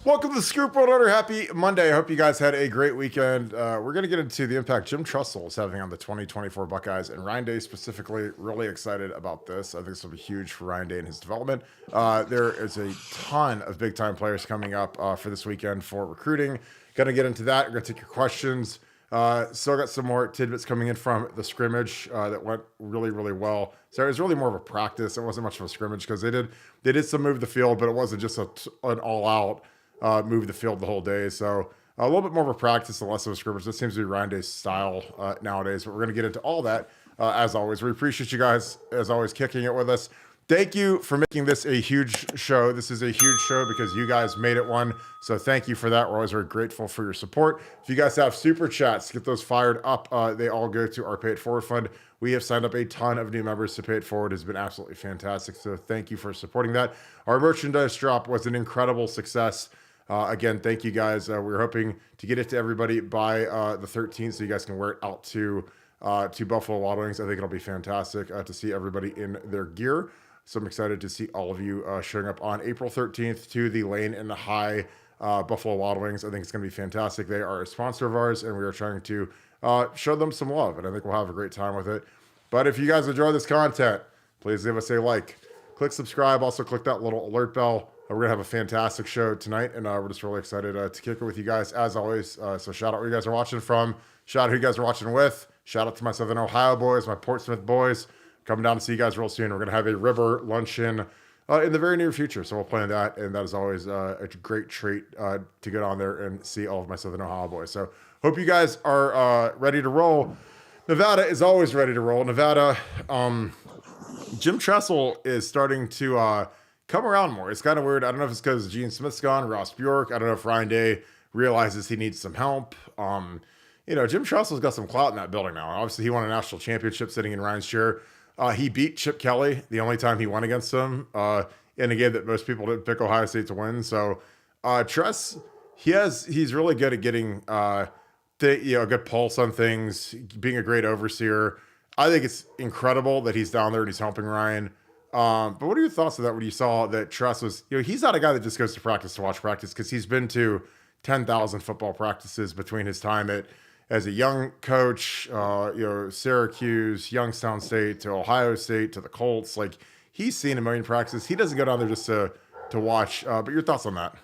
Welcome to the Scoop World Order. Happy Monday. I hope you guys had a great weekend. We're going to get into the impact Jim Tressel is having on the 2024 Buckeyes and Ryan Day specifically. Really excited about this. I think this will be huge for Ryan Day and his development. There is a ton of big time players coming up for this weekend for recruiting. Going to get into that. We're going to take your questions. Still got some more tidbits coming in from the scrimmage that went really, really well. So it was really more of a practice. It wasn't much of a scrimmage because they did some move the field, but it wasn't just an all out move the field the whole day. So a little bit more of a practice and less of a scrimmage. That seems to be Ryan Day's style nowadays. But we're going to get into all that as always. We appreciate you guys, as always, kicking it with us. Thank you for making this a huge show. This is a huge show because you guys made it one. So thank you for that. We're always very grateful for your support. If you guys have super chats, get those fired up. They all go to our Pay It Forward Fund. We have signed up a ton of new members to Pay It Forward. It's been absolutely fantastic. So thank you for supporting that. Our merchandise drop was an incredible success. Again, thank you guys. We're hoping to get it to everybody by the 13th, so you guys can wear it out to Buffalo Wild Wings. I think it'll be fantastic to see everybody in their gear. So I'm excited to see all of you showing up on April 13th to the Lane and the High Buffalo Wild Wings. I think it's going to be fantastic. They are a sponsor of ours, and we are trying to show them some love, and I think we'll have a great time with it. But if you guys enjoy this content, please give us a like. Click subscribe. Also, click that little alert bell. We're going to have a fantastic show tonight, and we're just really excited to kick it with you guys, as always. So shout out where you guys are watching from. Shout out who you guys are watching with. Shout out to my Southern Ohio boys, my Portsmouth boys. Coming down to see you guys real soon. We're going to have a river luncheon in the very near future, so we'll plan that, and that is always a great treat to get on there and see all of my Southern Ohio boys. So hope you guys are ready to roll. Nevada is always ready to roll. Nevada, Jim Tressel is starting to come around more. It's kind of weird. I don't know if it's because Gene Smith's gone, Ross Bjork. I don't know if Ryan Day realizes he needs some help. Jim Tressel's got some clout in that building now. Obviously, he won a national championship sitting in Ryan's chair. He beat Chip Kelly the only time he won against him in a game that most people didn't pick Ohio State to win. So Tress, he's really good at getting a good pulse on things, being a great overseer. I think it's incredible that he's down there and he's helping Ryan. But what are your thoughts on that when you saw that Tress was, he's not a guy that just goes to practice to watch practice because he's been to 10,000 football practices between his time as a young coach, Syracuse, Youngstown State, to Ohio State, to the Colts. Like, he's seen a million practices. He doesn't go down there just to watch. But your thoughts on that?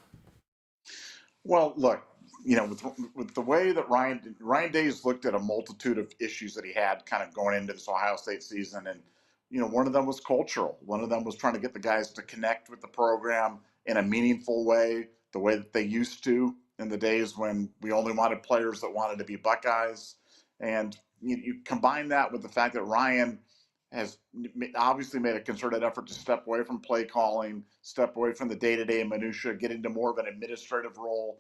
Well, look, with the way that Ryan Day's looked at a multitude of issues that he had kind of going into this Ohio State season, and one of them was cultural. One of them was trying to get the guys to connect with the program in a meaningful way, the way that they used to in the days when we only wanted players that wanted to be Buckeyes. And you combine that with the fact that Ryan has obviously made a concerted effort to step away from play calling, step away from the day-to-day minutia, get into more of an administrative role.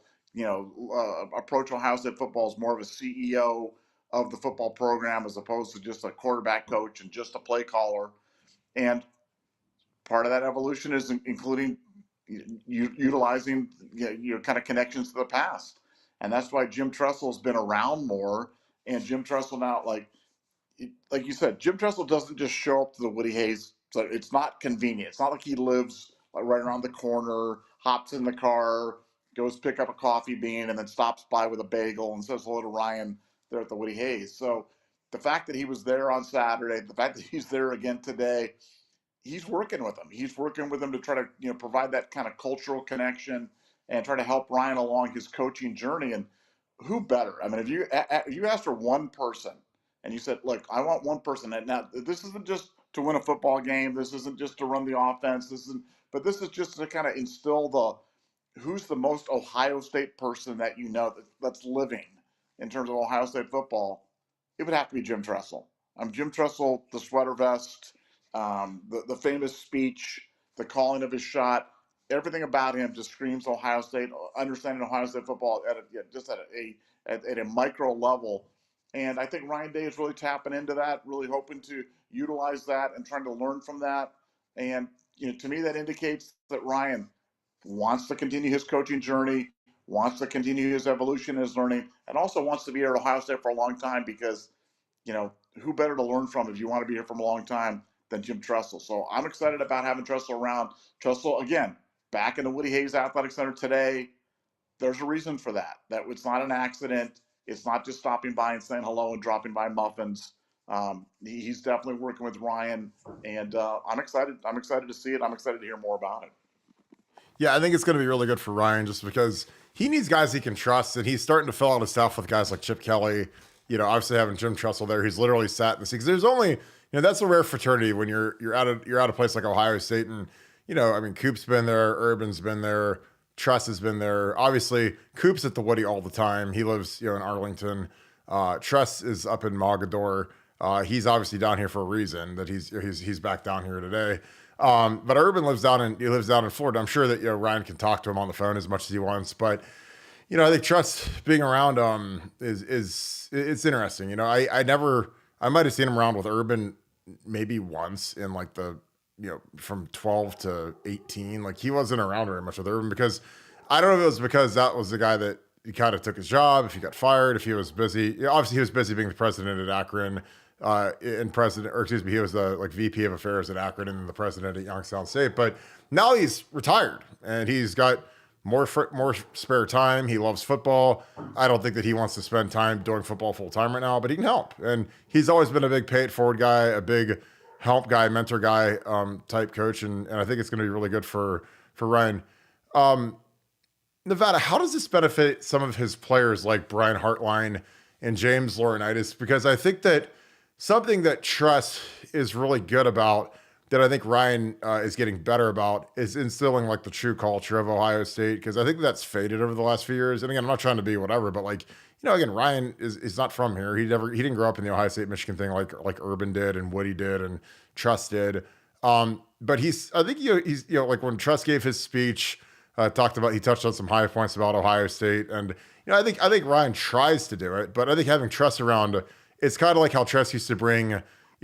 Approach Ohio State football as more of a CEO of the football program as opposed to just a quarterback coach and just a play caller. And part of that evolution is including utilizing kind of connections to the past. And that's why Jim Tressel's been around more. And Jim Tressel now, like you said, Jim Tressel doesn't just show up to the Woody Hayes. So it's not convenient. It's not like he lives right around the corner, hops in the car, goes pick up a coffee bean, and then stops by with a bagel and says hello to Ryan there at the Woody Hayes. So the fact that he was there on Saturday, the fact that he's there again today, he's working with them. He's working with them to try to provide that kind of cultural connection and try to help Ryan along his coaching journey. And who better? I mean, if you asked for one person and you said, look, I want one person. And now this isn't just to win a football game. This isn't just to run the offense. But this is just to kind of instill who's the most Ohio State person that that's living in terms of Ohio State football. It would have to be Jim Tressel. Jim Tressel, the sweater vest, the famous speech, the calling of his shot, everything about him just screams Ohio State, understanding Ohio State football at a micro level. And I think Ryan Day is really tapping into that, really hoping to utilize that and trying to learn from that. And to me, that indicates that Ryan wants to continue his coaching journey, wants to continue his evolution, his learning, and also wants to be here at Ohio State for a long time because, who better to learn from if you want to be here for a long time than Jim Tressel. So I'm excited about having Tressel around. Tressel, again, back in the Woody Hayes Athletic Center today. there's a reason for that. That it's not an accident. It's not just stopping by and saying hello and dropping by muffins. He's definitely working with Ryan, and I'm excited. I'm excited to see it. I'm excited to hear more about it. Yeah, I think it's going to be really good for Ryan just because he needs guys he can trust, and he's starting to fill out his staff with guys like Chip Kelly. Obviously having Jim Tressel there, he's literally sat in the seat. 'Cause there's only, that's a rare fraternity when you're at a place like Ohio State, and I mean, Coop's been there, Urban's been there, Truss has been there. Obviously, Coop's at the Woody all the time. He lives, in Arlington. Truss is up in Mogador. He's obviously down here for a reason that he's back down here today. But Urban lives down in Florida. I'm sure that Ryan can talk to him on the phone as much as he wants. But I think Truss being around is it's interesting. I might have seen him around with Urban maybe once in like the from 12 to 18. Like he wasn't around very much with Urban because I don't know if it was because that was the guy that he kind of took his job, if he got fired, if he was busy. Obviously he was busy being the president at Akron. He was the VP of affairs at Akron and the president at Youngstown State. But now he's retired and he's got more spare time. He loves football. I don't think that he wants to spend time doing football full time right now, but he can help. And he's always been a big pay it forward guy, a big help guy, mentor guy type coach. And I think it's going to be really good for Ryan. Nevada, how does this benefit some of his players like Brian Hartline and James Laurinaitis? Because I think that something that Truss is really good about that I think Ryan is getting better about is instilling like the true culture of Ohio State. Because I think that's faded over the last few years. And again, I'm not trying to be whatever, but again, Ryan is not from here. He didn't grow up in the Ohio State, Michigan thing like Urban did and Woody did and Truss did. But I think he's like when Truss gave his speech, he touched on some high points about Ohio State. And, I think Ryan tries to do it, but I think having Truss around, it's kind of like how Truss used to bring,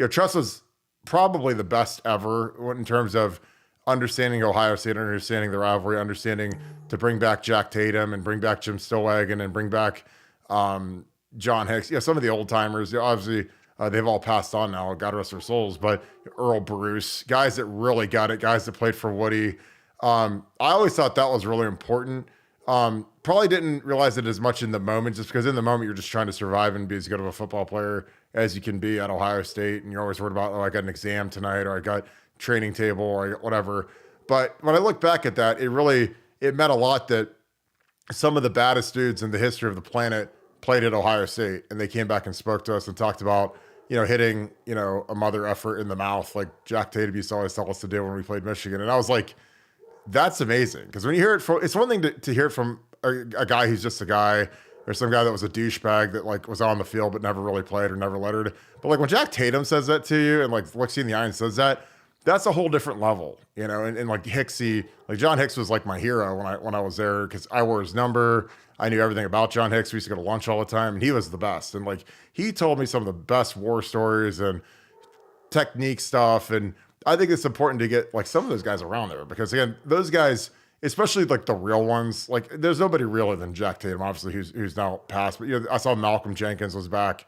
Truss was probably the best ever in terms of understanding Ohio State, understanding the rivalry, understanding to bring back Jack Tatum and bring back Jim Stillwagon and bring back John Hicks. Some of the old timers, obviously they've all passed on now, God rest their souls, but Earl Bruce, guys that really got it, guys that played for Woody. I always thought that was really important. Probably didn't realize it as much in the moment, just because in the moment you're just trying to survive and be as good of a football player as you can be at Ohio State. And you're always worried about, I got an exam tonight, or I got training table or whatever. But when I look back at that, it meant a lot that some of the baddest dudes in the history of the planet played at Ohio State, and they came back and spoke to us and talked about, hitting, a mother effer in the mouth, like Jack Tatum used to always tell us to do when we played Michigan. And I was like, that's amazing. Because when you hear it it's one thing to hear it from a guy who's just a guy, or some guy that was a douchebag that was on the field but never really played or never lettered. But when Jack Tatum says that to you and looks you in the eye and says that, that's a whole different level, and like Hicksy, John Hicks was like my hero when I was there because I wore his number. I knew everything about John Hicks. We used to go to lunch all the time, and he was the best. And he told me some of the best war stories and technique stuff. And I think it's important to get some of those guys around there because again, those guys, especially the real ones, there's nobody realer than Jack Tatum, obviously, who's now passed. But I saw Malcolm Jenkins was back.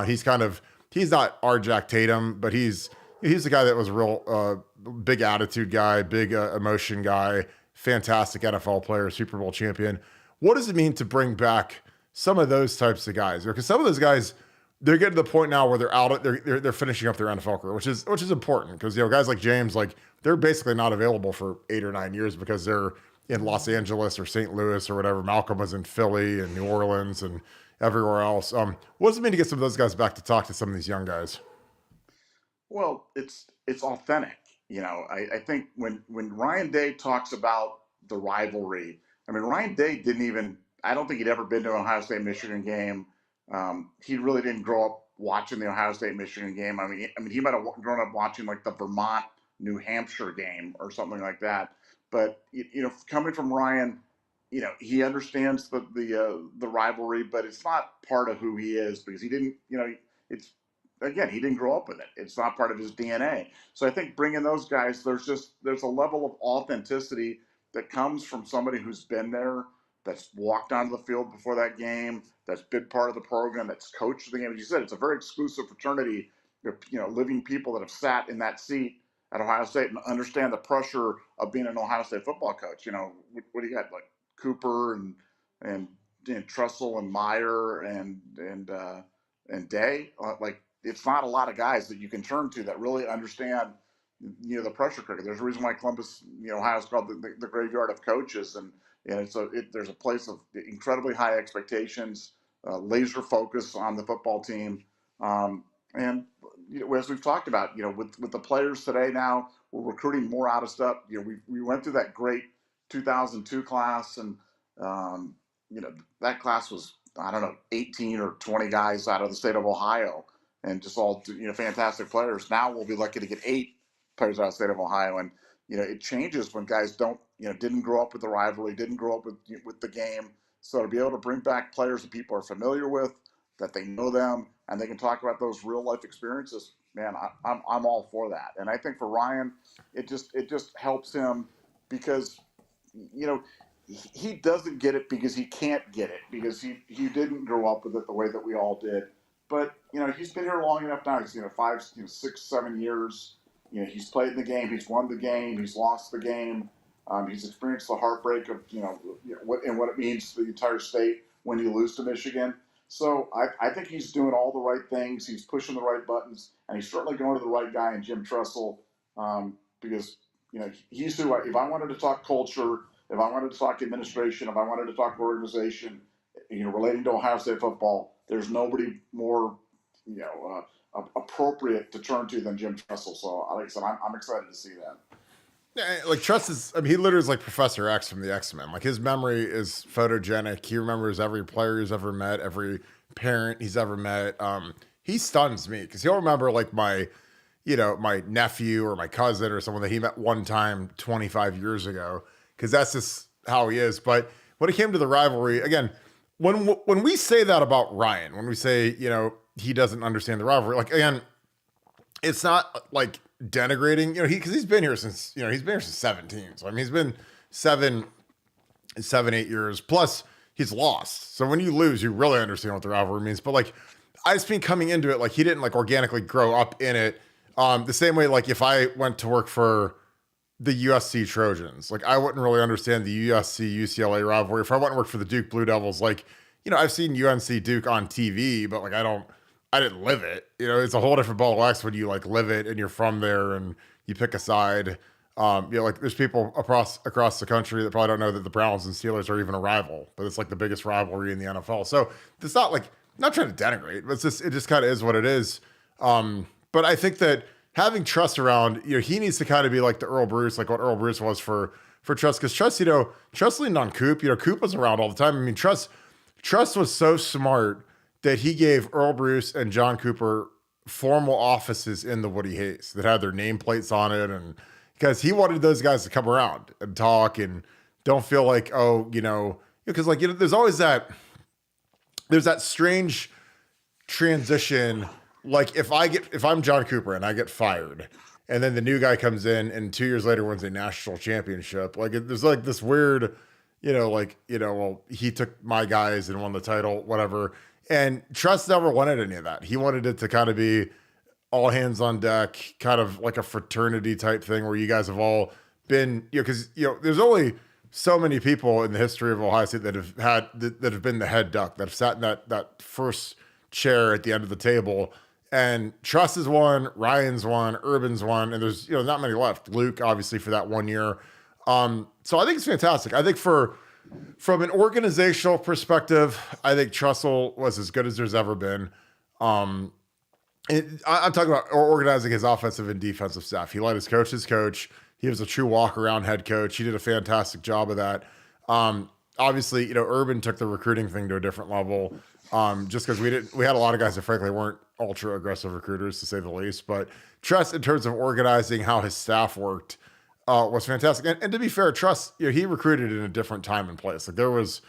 He's not our Jack Tatum, but he's the guy that was a real big attitude guy, big emotion guy, fantastic NFL player, Super Bowl champion. What does it mean to bring back some of those types of guys? Because some of those guys, they're getting to the point now where they're finishing up their NFL career, which is important because guys like James, they're basically not available for 8 or 9 years because they're in Los Angeles or St. Louis or whatever. Malcolm was in Philly and New Orleans and everywhere else. What does it mean to get some of those guys back to talk to some of these young guys? Well, it's authentic. I think when Ryan Day talks about the rivalry, I mean, Ryan Day I don't think he'd ever been to an Ohio State Michigan game. He really didn't grow up watching the Ohio State Michigan game. I mean, he might have grown up watching the Vermont New Hampshire game or something like that. But coming from Ryan, he understands the rivalry, but it's not part of who he is because he didn't. It's again, he didn't grow up with it. It's not part of his DNA. So I think bringing those guys, there's a level of authenticity that comes from somebody who's been there, that's walked onto the field before that game, that's been part of the program, that's coached the game. As you said, it's a very exclusive fraternity. Living people that have sat in that seat at Ohio State and understand the pressure of being an Ohio State football coach. What do you got? Cooper and and Tressel and Meyer and Day. Like, it's not a lot of guys that you can turn to that really understand, the pressure cooker. There's a reason why Columbus, Ohio is called the graveyard of coaches, and there's a place of incredibly high expectations, laser focus on the football team, and as we've talked about, with the players today now, we're recruiting more out of stuff. We went through that great 2002 class, and um, that class was, I don't know, 18 or 20 guys out of the state of Ohio, and just all fantastic players. Now we'll be lucky to get 8 players out of the state of Ohio, and it changes when guys don't didn't grow up with the rivalry, didn't grow up with the game. So to be able to bring back players that people are familiar with, that they know them, and they can talk about those real life experiences, man, I'm all for that. And I think for Ryan, it just helps him because he doesn't get it because he can't get it because he didn't grow up with it the way that we all did. But he's been here long enough now. He's 5, 6, 7 years. He's played in the game. He's won the game. He's lost the game. He's experienced the heartbreak of what it means to the entire state when you lose to Michigan. So I think he's doing all the right things. He's pushing the right buttons, and he's certainly going to the right guy in Jim Tressel, because he's who. If I wanted to talk culture, if I wanted to talk administration, if I wanted to talk organization, relating to Ohio State football, there's nobody more appropriate to turn to than Jim Tressel. So, like I said, I'm excited to see that. Yeah, like Trust is, I mean, he literally is like Professor X from the X-Men. Like his memory is photogenic. He remembers every player he's ever met, every parent he's ever met. He stuns me because he'll remember like my nephew or my cousin or someone that he met one time 25 years ago, because that's just how he is. But when it came to the rivalry, again, when we say that about Ryan, when we say, he doesn't understand the rivalry, like, again, it's not like denigrating, because he's been here since 17. So I mean, he's been 7, 8 years plus. He's lost. So when you lose, you really understand what the rivalry means. But like, I just mean coming into it, like he didn't like organically grow up in it. The same way, like if I went to work for the USC Trojans, like I wouldn't really understand the USC UCLA rivalry. If I went and worked for the Duke Blue Devils, like, I've seen UNC Duke on TV, but like I didn't live it. It's a whole different ball of wax when you like live it and you're from there and you pick a side. Like there's people across the country that probably don't know that the Browns and Steelers are even a rival, but it's like the biggest rivalry in the NFL. So it's not like, not trying to denigrate, but it just kind of is what it is. But I think that having Trust around, he needs to kind of be like the Earl Bruce, like what Earl Bruce was for Trust. Because Trust leaned on Coop. Coop was around all the time. I mean, Trust was so smart that he gave Earl Bruce and John Cooper formal offices in the Woody Hayes that had their nameplates on it. And because he wanted those guys to come around and talk and don't feel like, because like, there's always there's that strange transition. Like if I'm John Cooper and I get fired and then the new guy comes in and 2 years later wins a national championship, like there's like this weird, well, he took my guys and won the title, whatever. And Trust never wanted any of that. He wanted it to kind of be all hands on deck, kind of like a fraternity type thing where you guys have all been, because, there's only so many people in the history of Ohio State that have been the head duck, that have sat in that first chair at the end of the table. And Trust is one, Ryan's one, Urban's one, and there's not many left. Luke, obviously, for that 1 year. So I think it's fantastic. I think from an organizational perspective, I think Tressel was as good as there's ever been. I'm talking about organizing his offensive and defensive staff. He let his coaches coach. He was a true walk-around head coach. He did a fantastic job of that. Obviously, Urban took the recruiting thing to a different level. Just because we had a lot of guys that frankly weren't ultra aggressive recruiters, to say the least. But Trust, in terms of organizing how his staff worked, was fantastic. And to be fair, Trust, he recruited in a different time and place. Like there was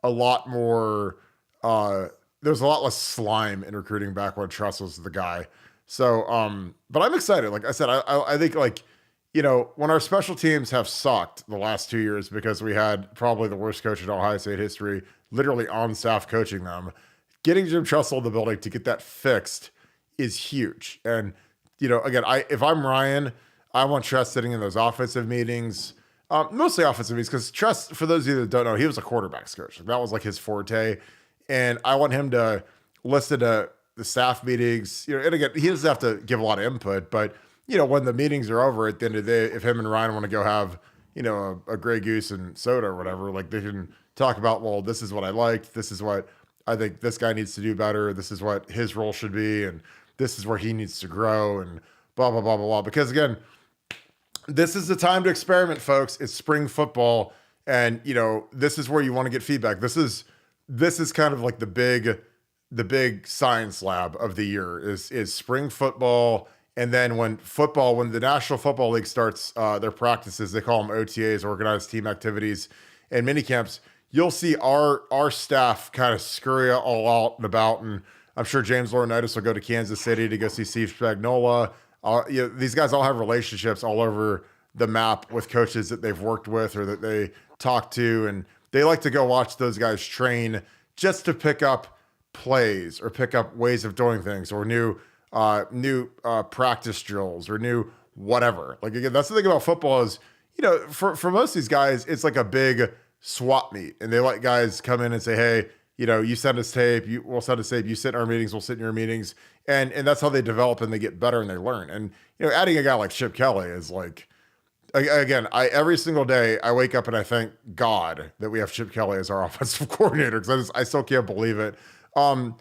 a lot more, there was a lot less slime in recruiting back when Trust was the guy. So, but I'm excited. Like I said, I think like, when our special teams have sucked the last 2 years because we had probably the worst coach in Ohio State history, literally on staff coaching them, getting Jim Tressel in the building to get that fixed is huge. And, again, if I'm Ryan, I want Tress sitting in those offensive meetings. Mostly offensive means because Tress, for those of you that don't know, he was a quarterbacks coach. That was like his forte. And I want him to listen to the staff meetings. And again, he doesn't have to give a lot of input, but when the meetings are over at the end of the day, if him and Ryan want to go have, a Grey Goose and soda or whatever, like they can talk about, well, this is what I liked. This is what I think this guy needs to do better. This is what his role should be. And this is where he needs to grow and blah, blah, blah, blah, blah. Because again, this is the time to experiment, folks. It's spring football, and this is where you want to get feedback. This is kind of like the big science lab of the year is spring football. And then when the National Football League starts their practices, they call them OTAs, organized team activities, and mini camps. You'll see our staff kind of scurry all out and about, and I'm sure James Laurinaitis will go to Kansas City to go see Steve Spagnuolo. These guys all have relationships all over the map with coaches that they've worked with or that they talk to, and they like to go watch those guys train just to pick up plays or pick up ways of doing things or new practice drills or new whatever. Like again, that's the thing about football is for most of these guys, it's like a big swap meet, and they let guys come in and say, hey, you send us tape, we'll send us tape, you sit in our meetings, we'll sit in your meetings. And that's how they develop and they get better and they learn. And, adding a guy like Chip Kelly is like, again, every single day I wake up and I thank God that we have Chip Kelly as our offensive coordinator because I still can't believe it. But,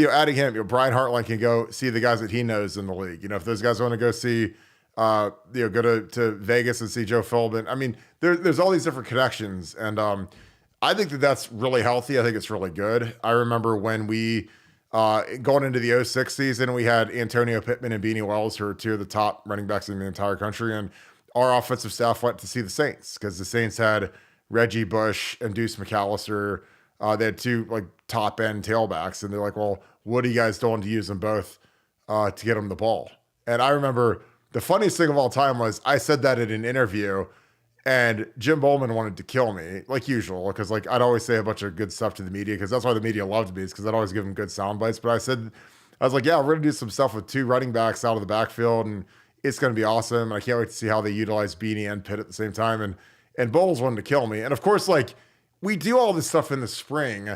adding him, Brian Hartline can go see the guys that he knows in the league. If those guys want to go see, go to Vegas and see Joe Philbin. I mean, there's all these different connections. And, I think that that's really healthy. I think it's really good. I remember when we, going into the 06 season, we had Antonio Pittman and Beanie Wells, who are two of the top running backs in the entire country. And our offensive staff went to see the Saints because the Saints had Reggie Bush and Deuce McAllister. They had two like top end tailbacks. And they're like, well, what are you guys doing to use them both to get them the ball? And I remember the funniest thing of all time was I said that in an interview. And Jim Bowman wanted to kill me, like usual, because like I'd always say a bunch of good stuff to the media, because that's why the media loved me, is because I'd always give them good sound bites. But I was like, yeah, we're gonna do some stuff with two running backs out of the backfield, and it's gonna be awesome. And I can't wait to see how they utilize Beanie and Pitt at the same time. And Bowles wanted to kill me. And of course, like we do all this stuff in the spring,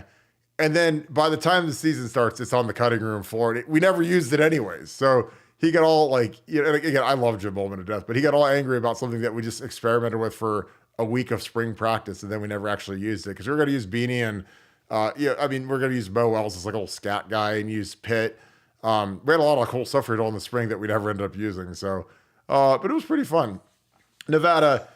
and then by the time the season starts, it's on the cutting room floor. We never used it anyways, so. He got all like, and again, I love Jim Bowman to death, but he got all angry about something that we just experimented with for a week of spring practice, and then we never actually used it because we were going to use Beanie and, we're going to use Mo Wells as like a little scat guy and use Pitt. We had a lot of cool stuff we did in the spring that we never ended up using. So, but it was pretty fun. Nevada,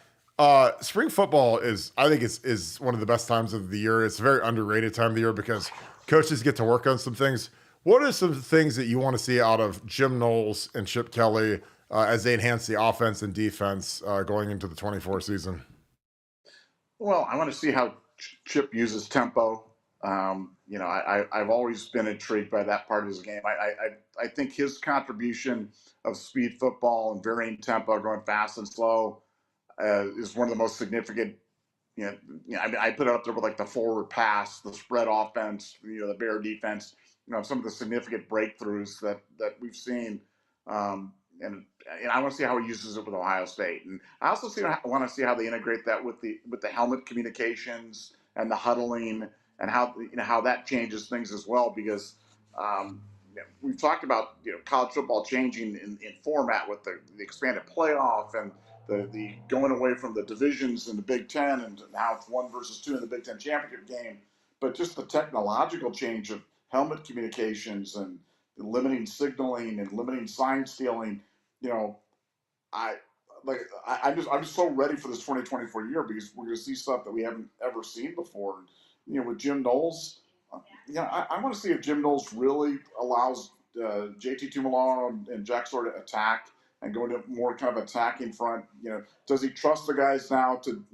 spring football I think is one of the best times of the year. It's a very underrated time of the year because coaches get to work on some things. What are some things that you want to see out of Jim Knowles and Chip Kelly as they enhance the offense and defense going into the 24 season? Well, I want to see how Chip uses tempo. I've always been intrigued by that part of his game. I think his contribution of speed football and varying tempo, going fast and slow, is one of the most significant. I put it up there with like the forward pass, the spread offense, the bear defense. Some of the significant breakthroughs that we've seen, and I want to see how he uses it with Ohio State, and I also want to see how they integrate that with the helmet communications and the huddling, and how that changes things as well. Because we've talked about college football changing in format with the expanded playoff and the going away from the divisions in the Big Ten, and now it's 1 versus 2 in the Big Ten championship game, but just the technological change of helmet communications and limiting signaling and limiting sign stealing. I'm just so ready for this 2024 year because we're going to see stuff that we haven't ever seen before. With Jim Knowles, I want to see if Jim Knowles really allows JT Tumalong and Jack Sawyer to attack and go into more kind of attacking front. Does he trust the guys now to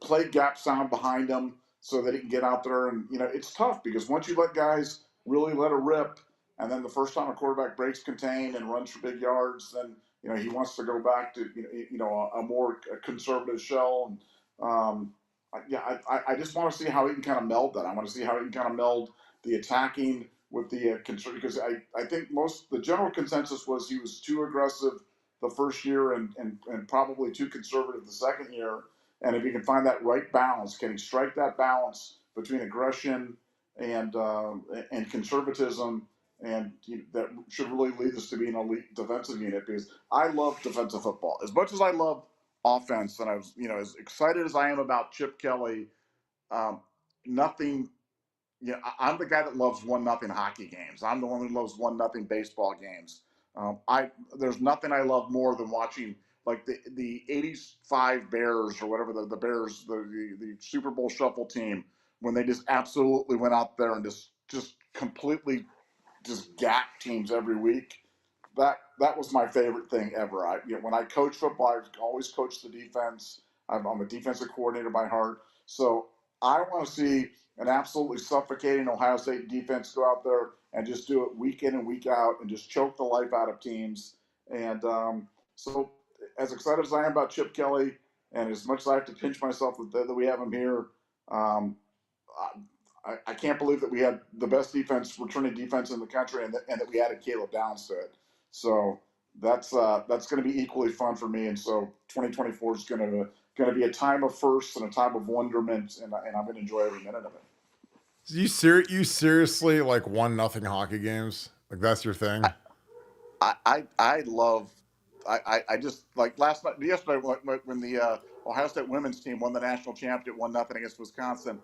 play gap sound behind them so that he can get out there? And it's tough because once you let guys really let it rip, and then the first time a quarterback breaks contain and runs for big yards, then he wants to go back to a more conservative shell. And I just want to see how he can kind of meld that. I want to see how he can kind of meld the attacking with the concern, because I think the general consensus was he was too aggressive the first year and probably too conservative the second year. And if you can find that right balance, can you strike that balance between aggression and conservatism, and that should really lead us to be an elite defensive unit, because I love defensive football as much as I love offense. And I was, as excited as I am about Chip Kelly, nothing. I'm the guy that loves 1-0 hockey games. I'm the one who loves 1-0 baseball games. There's nothing I love more than watching like the '85 Bears or whatever the Bears, the Super Bowl shuffle team, when they just absolutely went out there and just completely just gacked teams every week. That was my favorite thing ever. When I coach football, I always coach the defense. I'm a defensive coordinator by heart, so I want to see an absolutely suffocating Ohio State defense go out there and just do it week in and week out and just choke the life out of teams. And so, as excited as I am about Chip Kelly, and as much as I have to pinch myself that we have him here, um, I can't believe that we had the best returning defense in the country, and that we added Caleb Downs to it. So that's going to be equally fun for me. And so 2024 is going to be a time of firsts and a time of wonderment, and I'm going to enjoy every minute of it. You seriously like 1-0 hockey games? Like that's your thing? I love. I just like yesterday when the Ohio State women's team won the national championship 1-0 against Wisconsin.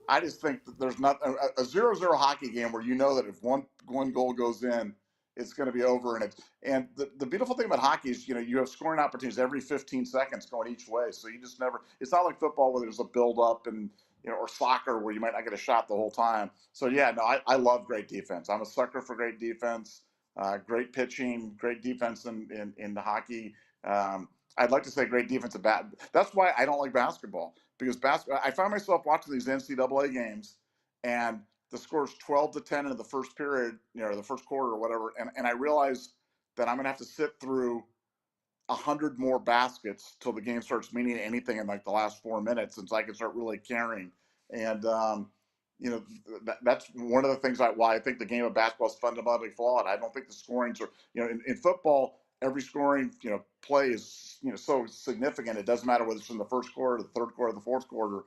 I just think that there's not a 0-0 hockey game where that if one goal goes in, it's going to be over. And the beautiful thing about hockey is you have scoring opportunities every 15 seconds going each way. So you just never. It's not like football where there's a build up and or soccer where you might not get a shot the whole time. So yeah, no, I love great defense. I'm a sucker for great defense. Great pitching, great defense in the hockey. I'd like to say great defense at bat. That's why I don't like basketball, because I find myself watching these NCAA games, and the score's 12-10 in the first period, the first quarter or whatever, and I realize that I'm gonna have to sit through 100 more baskets till the game starts meaning anything in like the last 4 minutes, since I can start really caring. And that's one of the things why I think the game of basketball is fundamentally flawed. I don't think the scorings are, in football, every scoring, play is, so significant. It doesn't matter whether it's in the first quarter, the third quarter, the fourth quarter.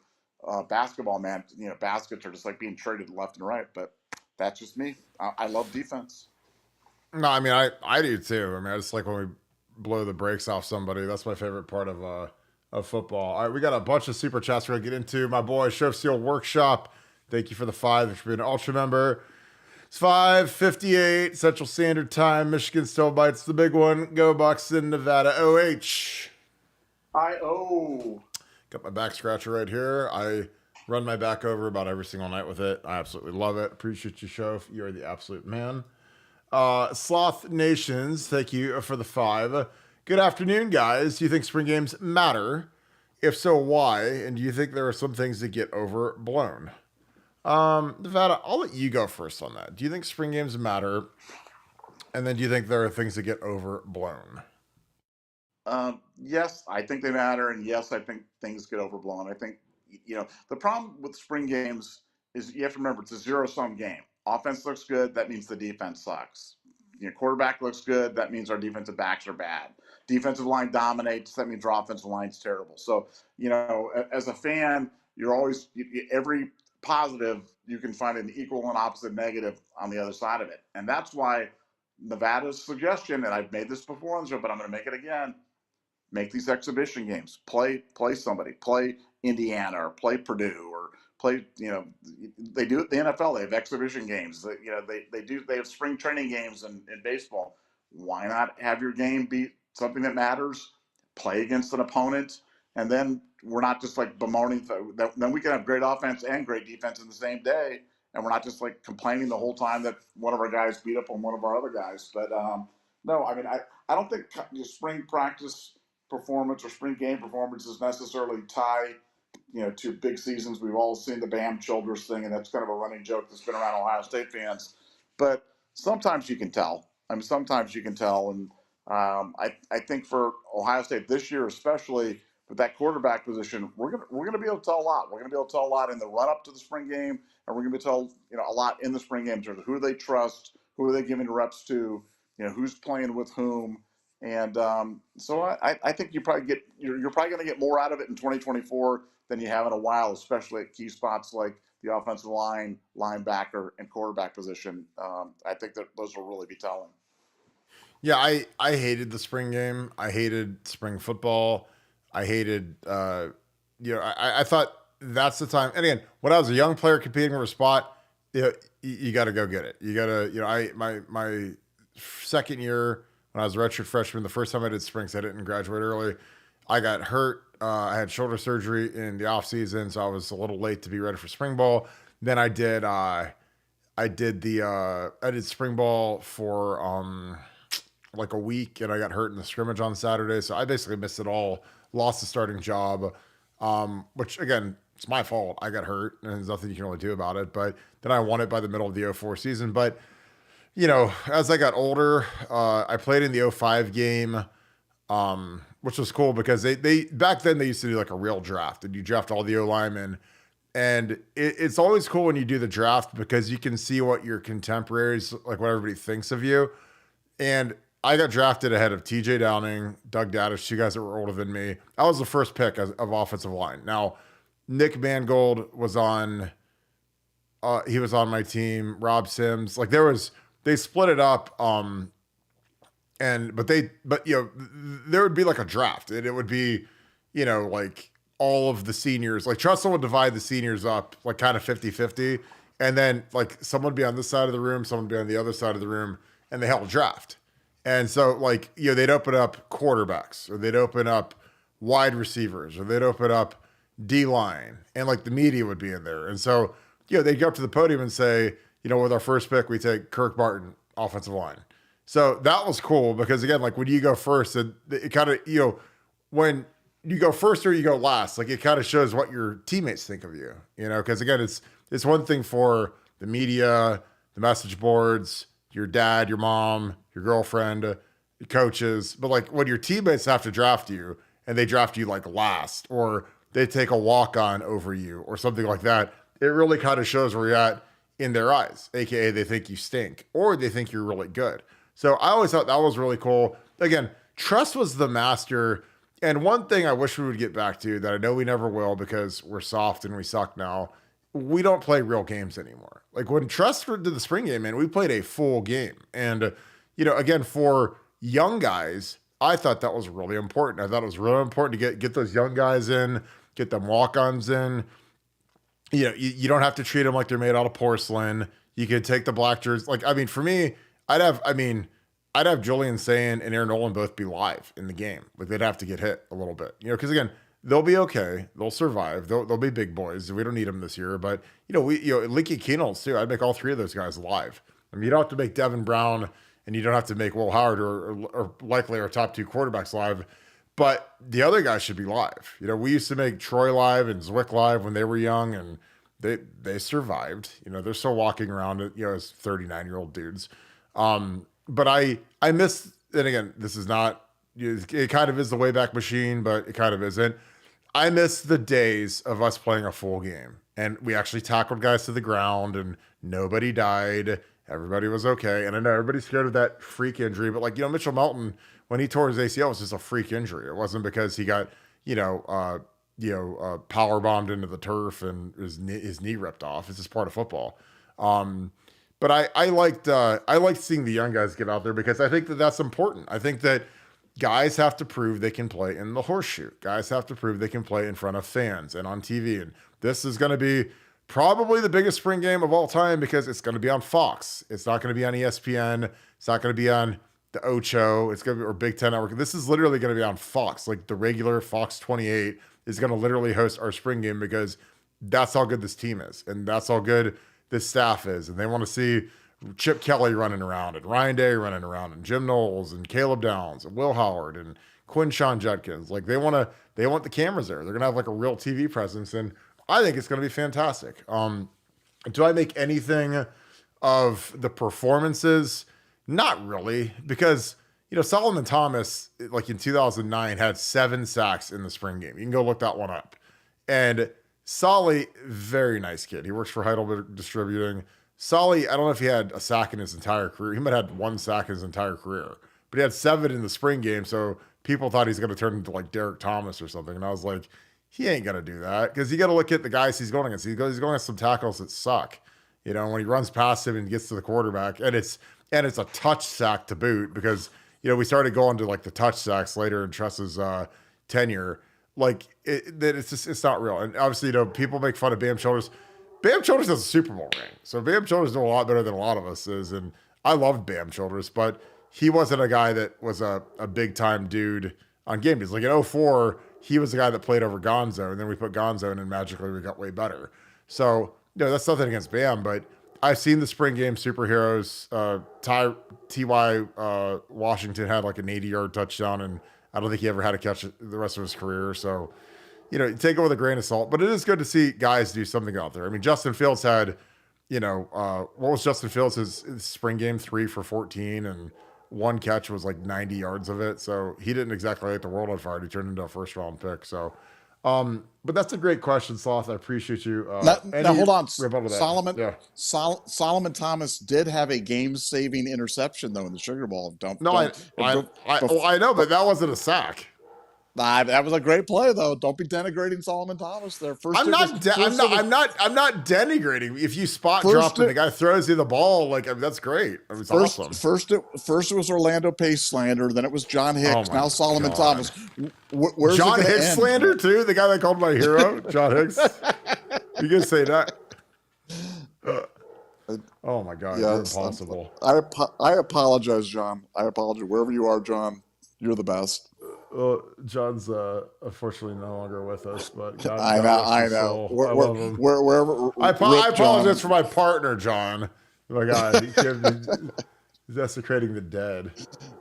Basketball, man, baskets are just like being traded left and right. But that's just me. I love defense. No, I mean I do too. I mean I just like when we blow the brakes off somebody. That's my favorite part of football. All right, we got a bunch of super chats we're gonna get into. My boy Chef Seal Workshop, thank you for the 5 for being an ultra member. It's 5:58 Central Standard Time. Michigan still bites the big one. Go Bucks in Nevada. OH. Got my back scratcher right here. I run my back over about every single night with it. I absolutely love it. Appreciate you, Shof. You're the absolute man. Sloth Nations, thank you for the 5. Good afternoon, guys. Do you think spring games matter? If so, why? And do you think there are some things that get overblown? Nevada, I'll let you go first on that. Do you think spring games matter? And then do you think there are things that get overblown? Yes, I think they matter, and yes, I think things get overblown. I think the problem with spring games is you have to remember it's a zero-sum game. Offense looks good, that means the defense sucks. Quarterback looks good, that means our defensive backs are bad. Defensive line dominates, that means our offensive line's terrible. So as a fan, you're always every positive you can find an equal and opposite negative on the other side of it, and that's why Nevada's suggestion, and I've made this before on the show, but I'm going to make it again. Make these exhibition games. Play somebody. Play Indiana or play Purdue or play. They do it. The NFL. They have exhibition games. They have spring training games in baseball. Why not have your game be something that matters? Play against an opponent, and then we're not just like bemoaning. Then we can have great offense and great defense in the same day, and we're not just like complaining the whole time that one of our guys beat up on one of our other guys. But no, I mean I don't think spring practice performance or spring game performances necessarily tie, to big seasons. We've all seen the Bam Childress thing, and that's kind of a running joke that's been around Ohio State fans. But sometimes you can tell. I mean, sometimes you can tell, and I think for Ohio State this year, especially with that quarterback position, we're gonna be able to tell a lot. We're gonna be able to tell a lot in the run up to the spring game, and we're gonna be able to tell a lot in the spring game in terms of who do they trust, who are they giving reps to, who's playing with whom. And so I think you're probably going to get more out of it in 2024 than you have in a while, especially at key spots like the offensive line, linebacker, and quarterback position. I think that those will really be telling. Yeah, I hated the spring game. I hated spring football. I hated, I thought that's the time. And again, when I was a young player competing for a spot, you got to go get it. You got to, my second year when I was a redshirt freshman, the first time I did spring, so I didn't graduate early, I got hurt. I had shoulder surgery in the off season, so I was a little late to be ready for spring ball. Then I did spring ball for like a week, and I got hurt in the scrimmage on Saturday, so I basically missed it all. Lost the starting job, which again, it's my fault. I got hurt, and there's nothing you can really do about it. But then I won it by the middle of the 04 season. But as I got older, I played in the 05 game, which was cool because they back then they used to do like a real draft, and you draft all the O linemen. And it's always cool when you do the draft because you can see what your contemporaries, like what everybody thinks of you. And I got drafted ahead of TJ Downing, Doug Daddish, two guys that were older than me. I was the first pick of offensive line. Now, Nick Mangold was on, he was on my team. Rob Sims, like they split it up. There would be like a draft, and it would be, like all of the seniors, like Tressel would divide the seniors up like kind of 50-50. And then like someone would be on this side of the room, someone would be on the other side of the room, and they held a draft. And so like, they'd open up quarterbacks, or they'd open up wide receivers, or they'd open up D-line, and like the media would be in there. And so, they'd go up to the podium and say, with our first pick, we take Kirk Barton, offensive line. So that was cool because again, like when you go first, it kind of, when you go first or you go last, like it kind of shows what your teammates think of you, because again, it's one thing for the media, the message boards, your dad, your mom, your girlfriend, your coaches, but like when your teammates have to draft you and they draft you like last, or they take a walk-on over you or something like that, it really kind of shows where you're at in their eyes, aka they think you stink or they think you're really good. So I always thought that was really cool. Again, Trust was the master. And one thing I wish we would get back to that I know we never will because we're soft and we suck now, we don't play real games anymore. Like when Trust did the spring game, man, we played a full game. And, again, for young guys, I thought that was really important. I thought it was really important to get those young guys in, get them walk-ons in. You don't have to treat them like they're made out of porcelain. You could take the black jerseys. Like, I mean, for me, I'd have Julian Sayin and Aaron Nolan both be live in the game. Like they'd have to get hit a little bit, because again, they'll be okay. They'll survive. They'll be big boys. We don't need them this year, but Leaky Keenels too. I'd make all three of those guys live. I mean, you don't have to make Devin Brown and you don't have to make Will Howard or likely our top two quarterbacks live, but the other guys should be live. We used to make Troy live and Zwick live when they were young, and they survived. They're still walking around, as 39-year-old dudes. But I miss, and again, this is not, it kind of is the Wayback Machine, but it kind of isn't. I miss the days of us playing a full game, and we actually tackled guys to the ground and nobody died. Everybody was okay. And I know everybody's scared of that freak injury, but like, Mitchell Melton, when he tore his ACL, it was just a freak injury. It wasn't because he got, power bombed into the turf and his knee ripped off. It's just part of football. But I liked seeing the young guys get out there because I think that that's important. I think that guys have to prove they can play in the horseshoe. Guys have to prove they can play in front of fans and on TV. And this is going to be probably the biggest spring game of all time because it's going to be on Fox. It's not going to be on ESPN. It's not going to be on the Ocho. It's going to be or Big Ten Network. This is literally going to be on Fox. Like the regular Fox 28 is going to literally host our spring game because that's how good this team is. And that's how good this staff is. And they want to see Chip Kelly running around and Ryan Day running around and Jim Knowles and Caleb Downs and Will Howard and Quinshon Judkins. Like they want the cameras there. They're going to have like a real TV presence. And I think it's going to be fantastic. Do I make anything of the performances? Not really, because, Solomon Thomas, like in 2009, had 7 sacks in the spring game. You can go look that one up. And Solly, very nice kid. He works for Heidelberg Distributing. Solly, I don't know if he had a sack in his entire career. He might have had 1 sack in his entire career. but he had 7 in the spring game. So people thought he's going to turn into like Derek Thomas or something. And I was like, he ain't going to do that, because you got to look at the guys he's going against. He's going against some tackles that suck. When he runs past him and gets to the quarterback, and it's a touch sack to boot, because we started going to like the touch sacks later in Tress's tenure. Like it's not real. And obviously, people make fun of Bam Childers. Bam Childers has a Super Bowl ring, so Bam Childers know a lot better than a lot of us is. And I loved Bam Childers, but he wasn't a guy that was a big time dude on game days. Like in 04, he was the guy that played over Gonzo, and then we put Gonzo in, and magically we got way better. So that's nothing against Bam, but I've seen the spring game superheroes. T.Y. Washington had like an 80-yard touchdown, and I don't think he ever had a catch the rest of his career. So, take it with a grain of salt. But it is good to see guys do something out there. I mean, Justin Fields had, what was Justin Fields' his spring game? 3 for 14, and one catch was like 90 yards of it. So he didn't exactly light the world on fire. He turned into a first-round pick. So, but that's a great question, Sloth. I appreciate you. Now hold on. Solomon, yeah. Solomon Thomas did have a game-saving interception though in the Sugar Bowl. I know, but that wasn't a sack. That was a great play though. Don't be denigrating Solomon Thomas there. I'm not denigrating. If you spot drop and the guy throws you the ball, that's great. It was awesome. First it was Orlando Pace slander, then it was John Hicks, now Solomon Thomas. Where's John Hicks slander too? The guy that called my hero, John Hicks. You can say that. Oh my God, you're impossible. I apologize, John. I apologize. Wherever you are, John, you're the best. Well, John's unfortunately no longer with us, but God, I know. I love him. I apologize for my partner, John. Oh my God, he's desecrating the dead.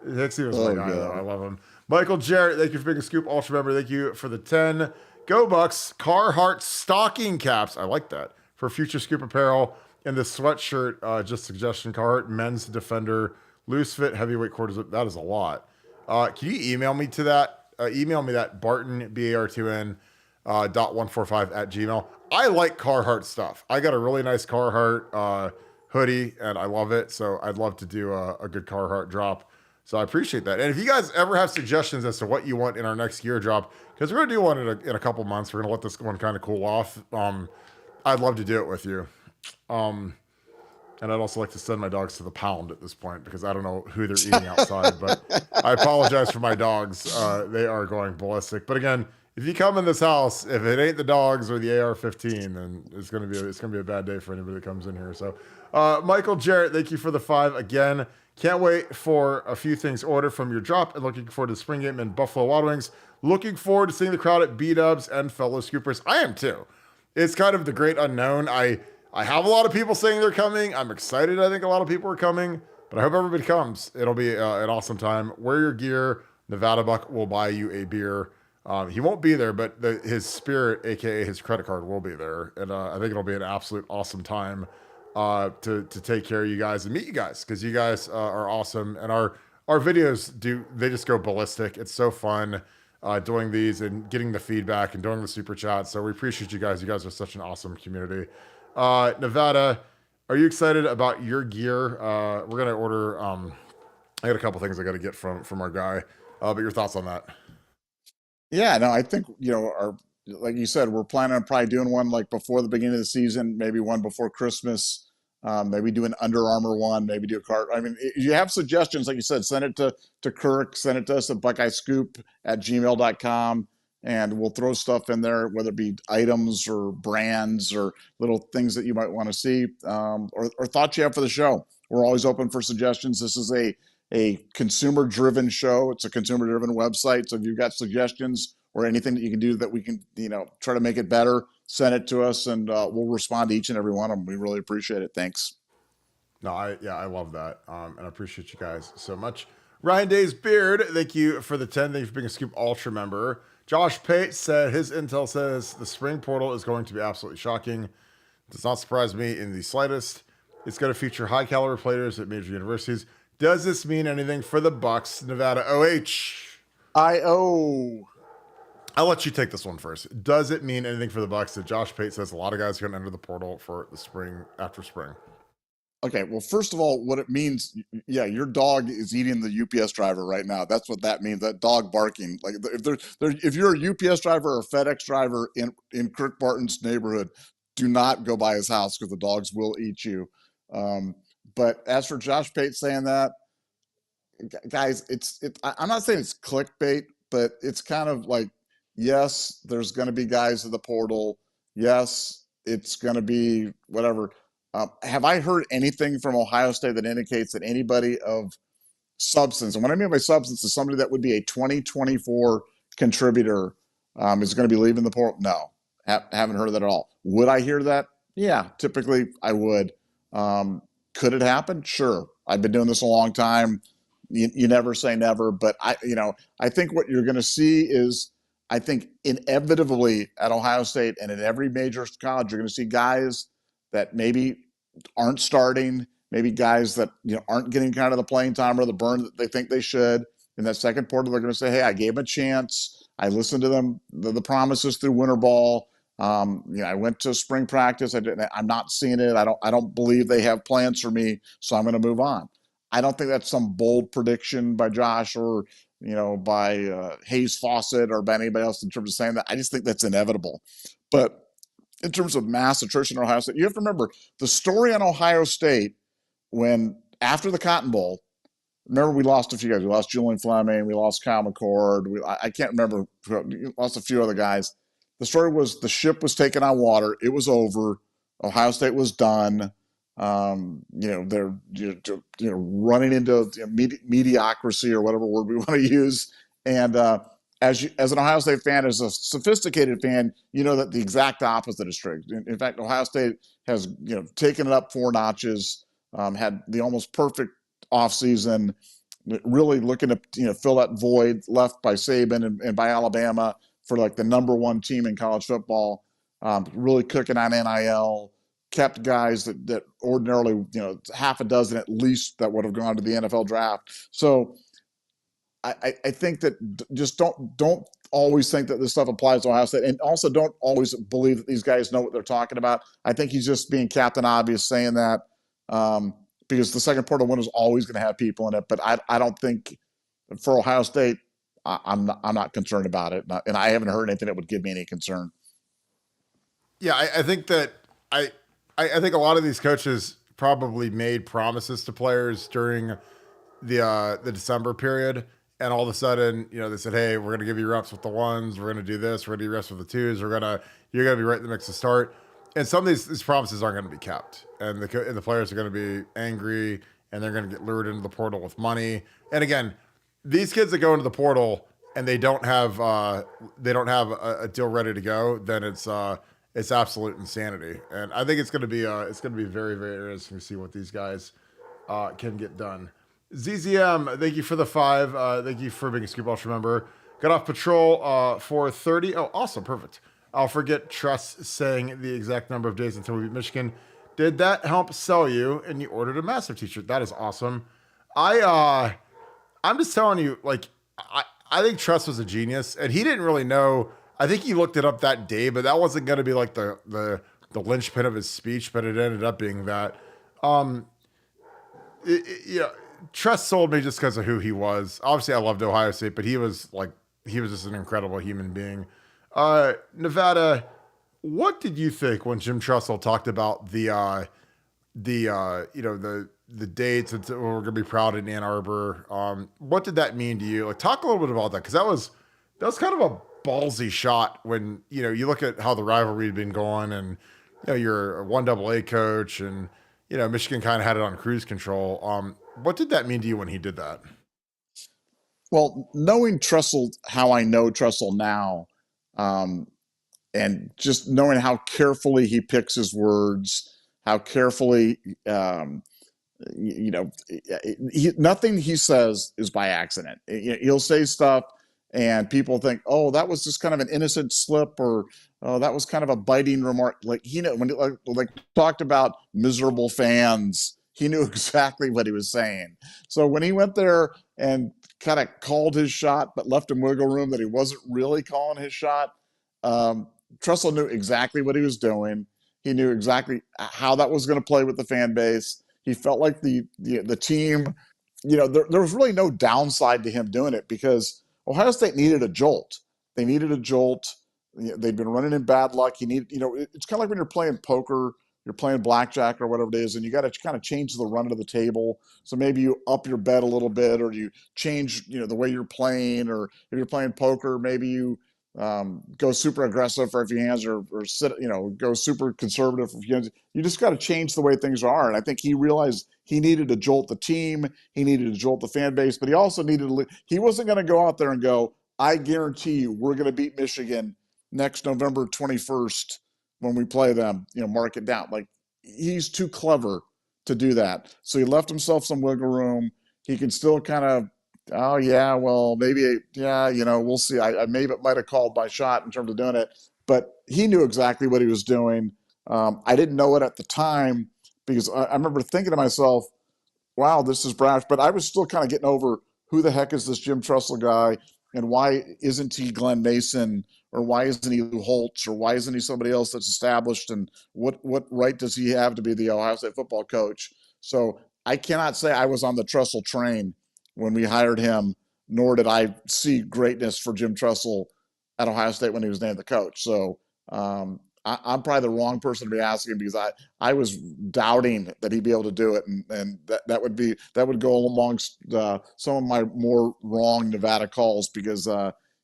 Hicksy was my guy, though. I love him. Michael Jarrett, thank you for being a Scoop Ultra member. Thank you for the 10. Go Bucks. Carhartt stocking caps. I like that for future Scoop apparel. And the sweatshirt, just suggestion. Carhartt men's defender, loose fit, heavyweight quarters. That is a lot. Can you email me to that? Email me that Barton, BAR2N, .145@gmail. I like Carhartt stuff. I got a really nice Carhartt hoodie, and I love it. So I'd love to do a good Carhartt drop. So I appreciate that. And if you guys ever have suggestions as to what you want in our next gear drop, because we're going to do one in a couple months. We're going to let this one kind of cool off. I'd love to do it with you. And I'd also like to send my dogs to the pound at this point, because I don't know who they're eating outside, but I apologize for my dogs. They are going ballistic. But again, if you come in this house, if it ain't the dogs or the AR-15, then it's gonna be a bad day for anybody that comes in here. So, Michael Jarrett, thank you for the 5 again. Can't wait for a few things ordered from your drop, and looking forward to the spring game in Buffalo Wild Wings. Looking forward to seeing the crowd at B-Dubs and fellow Scoopers. I am too. It's kind of the great unknown. I have a lot of people saying they're coming. I'm excited. I think a lot of people are coming, but I hope everybody comes. It'll be an awesome time. Wear your gear. Nevadabuck will buy you a beer. He won't be there, but his spirit, aka his credit card, will be there, and I think it'll be an absolute awesome time to take care of you guys and meet you guys, because you guys are awesome, and our videos they just go ballistic. It's so fun doing these and getting the feedback and doing the super chats. So we appreciate you guys. You guys are such an awesome community. Nevada, are you excited about your gear? We're gonna order. I got a couple things I got to get from our guy. But your thoughts on that? Yeah, no, I think like you said, we're planning on probably doing one like before the beginning of the season, maybe one before Christmas. Maybe do an Under Armour one, maybe do a cart. I mean, if you have suggestions, like you said, send it to Kirk, send it to us at Buckeye Scoop at gmail.com. And we'll throw stuff in there, whether it be items or brands or little things that you might want to see, or thoughts you have for the show. We're always open for suggestions. This is a consumer-driven show. It's a consumer-driven website. So if you've got suggestions or anything that you can do that we can, try to make it better, send it to us, and we'll respond to each and every one of them. We really appreciate it. Thanks. No, I love that, and I appreciate you guys so much. Ryan Day's Beard, thank you for the 10. Thank you for being a Scoop Ultra member. Josh Pate said his intel says the spring portal is going to be absolutely shocking. Does not surprise me in the slightest. It's going to feature high caliber players at major universities. Does this mean anything for the Bucks, Nevada OH? I'll let you take this one first. Does it mean anything for the Bucks that Josh Pate says a lot of guys are going to enter the portal for the spring after spring? Okay, well, first of all, what it means, yeah, your dog is eating the UPS driver right now. That's what that means. That dog barking. Like if you're a UPS driver or a FedEx driver in Kirk Barton's neighborhood, do not go by his house because the dogs will eat you. Um, but as for Josh Pate saying that, guys, I'm not saying it's clickbait, but it's kind of like, yes, there's going to be guys in the portal. Yes, it's going to be whatever. Have I heard anything from Ohio State that indicates that anybody of substance, and what I mean by substance is somebody that would be a 2024 contributor, is going to be leaving the portal? No, haven't heard that at all. Would I hear that? Yeah, typically I would. Could it happen? Sure. I've been doing this a long time. You never say never, but I think what you're going to see is, I think inevitably at Ohio State and in every major college, you're going to see guys that maybe aren't starting, maybe guys that aren't getting kind of the playing time or the burn that they think they should. In that second portal, they're going to say, "Hey, I gave them a chance. I listened to them, the promises through winter ball. I went to spring practice. I'm not seeing it. I don't believe they have plans for me, so I'm going to move on." I don't think that's some bold prediction by Josh or by Hayes Fawcett or by anybody else in terms of saying that. I just think that's inevitable. But in terms of mass attrition in Ohio State, you have to remember the story on Ohio State when after the Cotton Bowl. Remember, we lost a few guys. We lost Julian Fleming. We lost Kyle McCord. I can't remember. We lost a few other guys. The story was the ship was taken on water. It was over. Ohio State was done. They're running into mediocrity or whatever word we want to use. And as an Ohio State fan, as a sophisticated fan, you know that the exact opposite is true. In fact, Ohio State has taken it up 4 notches. Had the almost perfect offseason, really looking to fill that void left by Saban and by Alabama for like the number 1 team in college football. Really cooking on NIL. Kept guys that ordinarily, half a dozen at least that would have gone to the NFL draft. So I think that just don't always think that this stuff applies to Ohio State, and also don't always believe that these guys know what they're talking about. I think he's just being Captain Obvious saying that because the second portal window is always going to have people in it. But I don't think for Ohio State, I'm not concerned about it, and I haven't heard anything that would give me any concern. Yeah, I think that I think a lot of these coaches probably made promises to players during the December period, and all of a sudden, they said, "Hey, we're going to give you reps with the 1s. We're going to do this. We're going to do reps with the 2s. You're going to be right in the mix to start." And some of these promises aren't going to be kept, and the players are going to be angry, and they're going to get lured into the portal with money. And again, these kids that go into the portal and they don't have a deal ready to go, then it's absolute insanity. And I think it's going to be very, very interesting to see what these guys can get done. ZZM, thank you for the 5. Thank you for being a Scoop Ultra member. Got off patrol for 30. Oh, awesome. Perfect. I'll forget Tress saying the exact number of days until we beat Michigan. Did that help sell you and you ordered a massive t-shirt? That is awesome. I'm just telling you, like, I think Tress was a genius, and he didn't really know. I think he looked it up that day, but that wasn't going to be like the linchpin of his speech, but it ended up being that. Tress sold me just because of who he was. Obviously, I loved Ohio State, but he was just an incredible human being. Nevada, what did you think when Jim Tressel talked about the dates and we're going to be proud in Ann Arbor? What did that mean to you? Like, talk a little bit about that, because that was kind of a ballsy shot when you look at how the rivalry had been going, and you're a 1AA coach, and Michigan kind of had it on cruise control. What did that mean to you when he did that? Well, knowing Tressel, how I know Tressel now, and just knowing how carefully he picks his words, how carefully, nothing he says is by accident. He'll say stuff and people think, "Oh, that was just kind of an innocent slip," or "Oh, that was kind of a biting remark." Like, when he talked about miserable fans, he knew exactly what he was saying. So when he went there and kind of called his shot, but left him wiggle room that he wasn't really calling his shot, Tressel knew exactly what he was doing. He knew exactly how that was going to play with the fan base. He felt like the team, there was really no downside to him doing it because Ohio State needed a jolt. They needed a jolt. They've been running in bad luck. It's kind of like when you're playing poker, you're playing blackjack or whatever it is, and you got to kind of change the run of the table. So maybe you up your bet a little bit, or you change, the way you're playing, or if you're playing poker, maybe you go super aggressive for a few hands, or sit, go super conservative for a few hands. You just got to change the way things are. And I think he realized he needed to jolt the team, he needed to jolt the fan base, but he also needed to. He wasn't going to go out there and go, "I guarantee you, we're going to beat Michigan next November 21st when we play them." Mark it down. Like, he's too clever to do that. So he left himself some wiggle room. He can still kind of, oh yeah, well maybe, yeah, we'll see. I maybe might have called my shot in terms of doing it, but he knew exactly what he was doing. I didn't know it at the time because I remember thinking to myself, wow, this is brash, but I was still kind of getting over who the heck is this Jim Tressel guy, and why isn't he Glenn Mason, or why isn't he Lou Holtz, or why isn't he somebody else that's established, and what right does he have to be the Ohio State football coach? So I cannot say I was on the Tressel train when we hired him, nor did I see greatness for Jim Tressel at Ohio State when he was named the coach. So I'm probably the wrong person to be asking, because I was doubting that he'd be able to do it, and that would go amongst some of my more wrong Nevada calls, because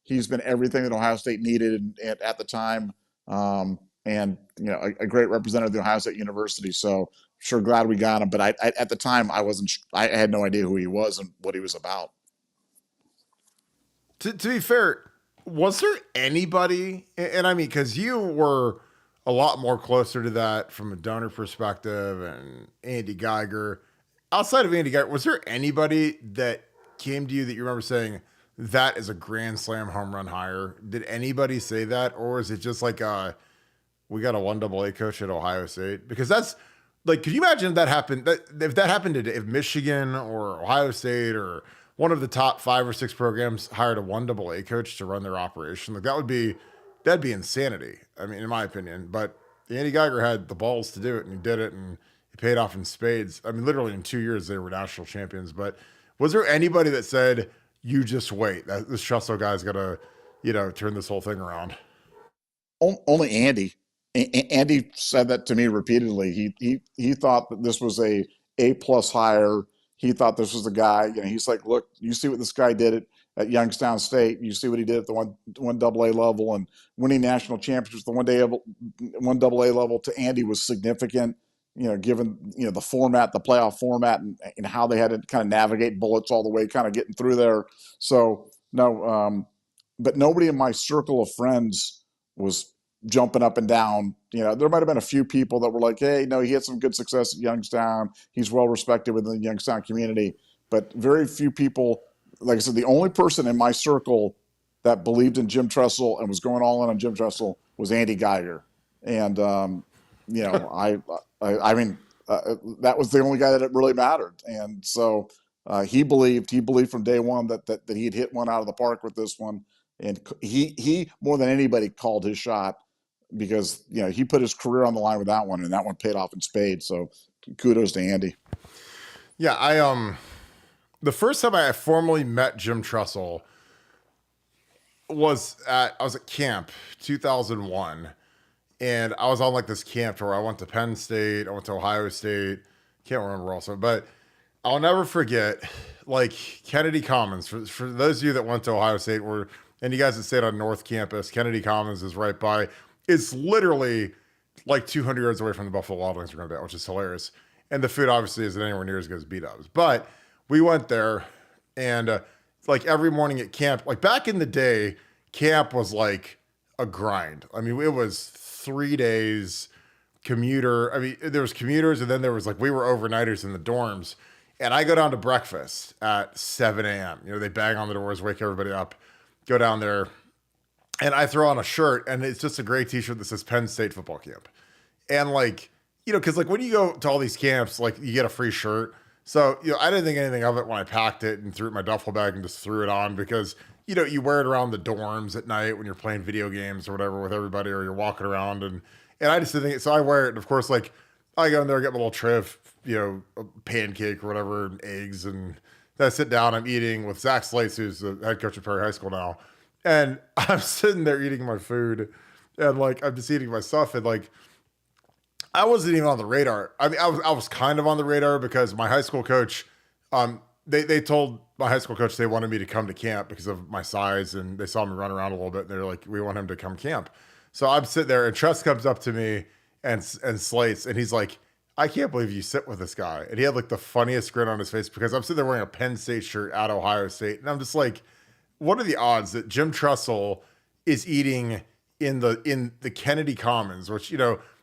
he's been everything that Ohio State needed at the time, and a great representative of the Ohio State University. So sure, glad we got him, but I at the time I had no idea who he was and what he was about. To be fair, was there anybody, and I mean, because you were a lot more closer to that from a donor perspective, and Andy Geiger, outside of Andy Geiger, was there anybody that came to you that you remember saying, that is a grand slam home run hire? Did anybody say that? Or is it just like, we got a 1AA coach at Ohio State? Because that's like, could you imagine if that happened? If that happened today, if Michigan or Ohio State or one of the top 5 or 6 programs hired a 1AA coach to run their operation, like that'd be insanity. I mean, in my opinion, but Andy Geiger had the balls to do it, and he did it, and he paid off in spades. I mean, literally in 2 years, they were national champions. But was there anybody that said, you just wait, that this Tressel guy's got to, turn this whole thing around? Only Andy. Andy said that to me repeatedly. He thought that this was A+ hire. He thought this was the guy. He's like, look, you see what this guy did at Youngstown State. You see what he did at the one AA level, and winning national championships. The 1AA level to Andy was significant. Given the format, the playoff format, and how they had to kind of navigate bullets all the way, kind of getting through there. So no, but nobody in my circle of friends was jumping up and down. There might have been a few people that were like, hey, no, he had some good success at Youngstown. He's well respected within the Youngstown community, but very few people. Like I said, the only person in my circle that believed in Jim Tressel and was going all in on Jim Tressel was Andy Geiger. And, I mean, that was the only guy that it really mattered. And so he believed from day one that he'd hit one out of the park with this one. And he more than anybody called his shot, because he put his career on the line with that one, and that one paid off in spades. So kudos to Andy. Yeah, the first time I formally met Jim Tressel I was at camp 2001, and I was on like this camp where I went to Penn State, I went to Ohio State, can't remember also, but I'll never forget like Kennedy Commons. For those of you that went to Ohio State, and you guys that stayed on North Campus, Kennedy Commons is right by. It's literally like 200 yards away from the Buffalo Wild Wings we're going to be at, which is hilarious. And the food obviously isn't anywhere near as good as B-Dubs. But we went there, and like every morning at camp, like back in the day, camp was like a grind. I mean, it was 3 days commuter. I mean, there was commuters, and then there was like, we were overnighters in the dorms. And I go down to breakfast at 7 a.m. They bang on the doors, wake everybody up, go down there. And I throw on a shirt, and it's just a gray t-shirt that says Penn State football camp. And like, because like when you go to all these camps, like you get a free shirt. So, I didn't think anything of it when I packed it and threw it in my duffel bag and just threw it on, because, you wear it around the dorms at night when you're playing video games or whatever with everybody, or you're walking around, and I just didn't think it. So I wear it. And of course, like I go in there, get my little tray of, a pancake or whatever, and eggs, and then I sit down. I'm eating with Zach Slates, who's the head coach of Perry High School now, and I'm sitting there eating my food, and like I'm just eating my stuff, and like I wasn't even on the radar. I mean, I was kind of on the radar because my high school coach, they told my high school coach they wanted me to come to camp because of my size, and they saw me run around a little bit, and they're like, we want him to come camp. So I'm sitting there, and Tress comes up to me and Slates, and he's like, I can't believe you sit with this guy. And he had like the funniest grin on his face because I'm sitting there wearing a Penn State shirt at Ohio State, and I'm just like, what are the odds that Jim Tressel is eating in the Kennedy Commons, which,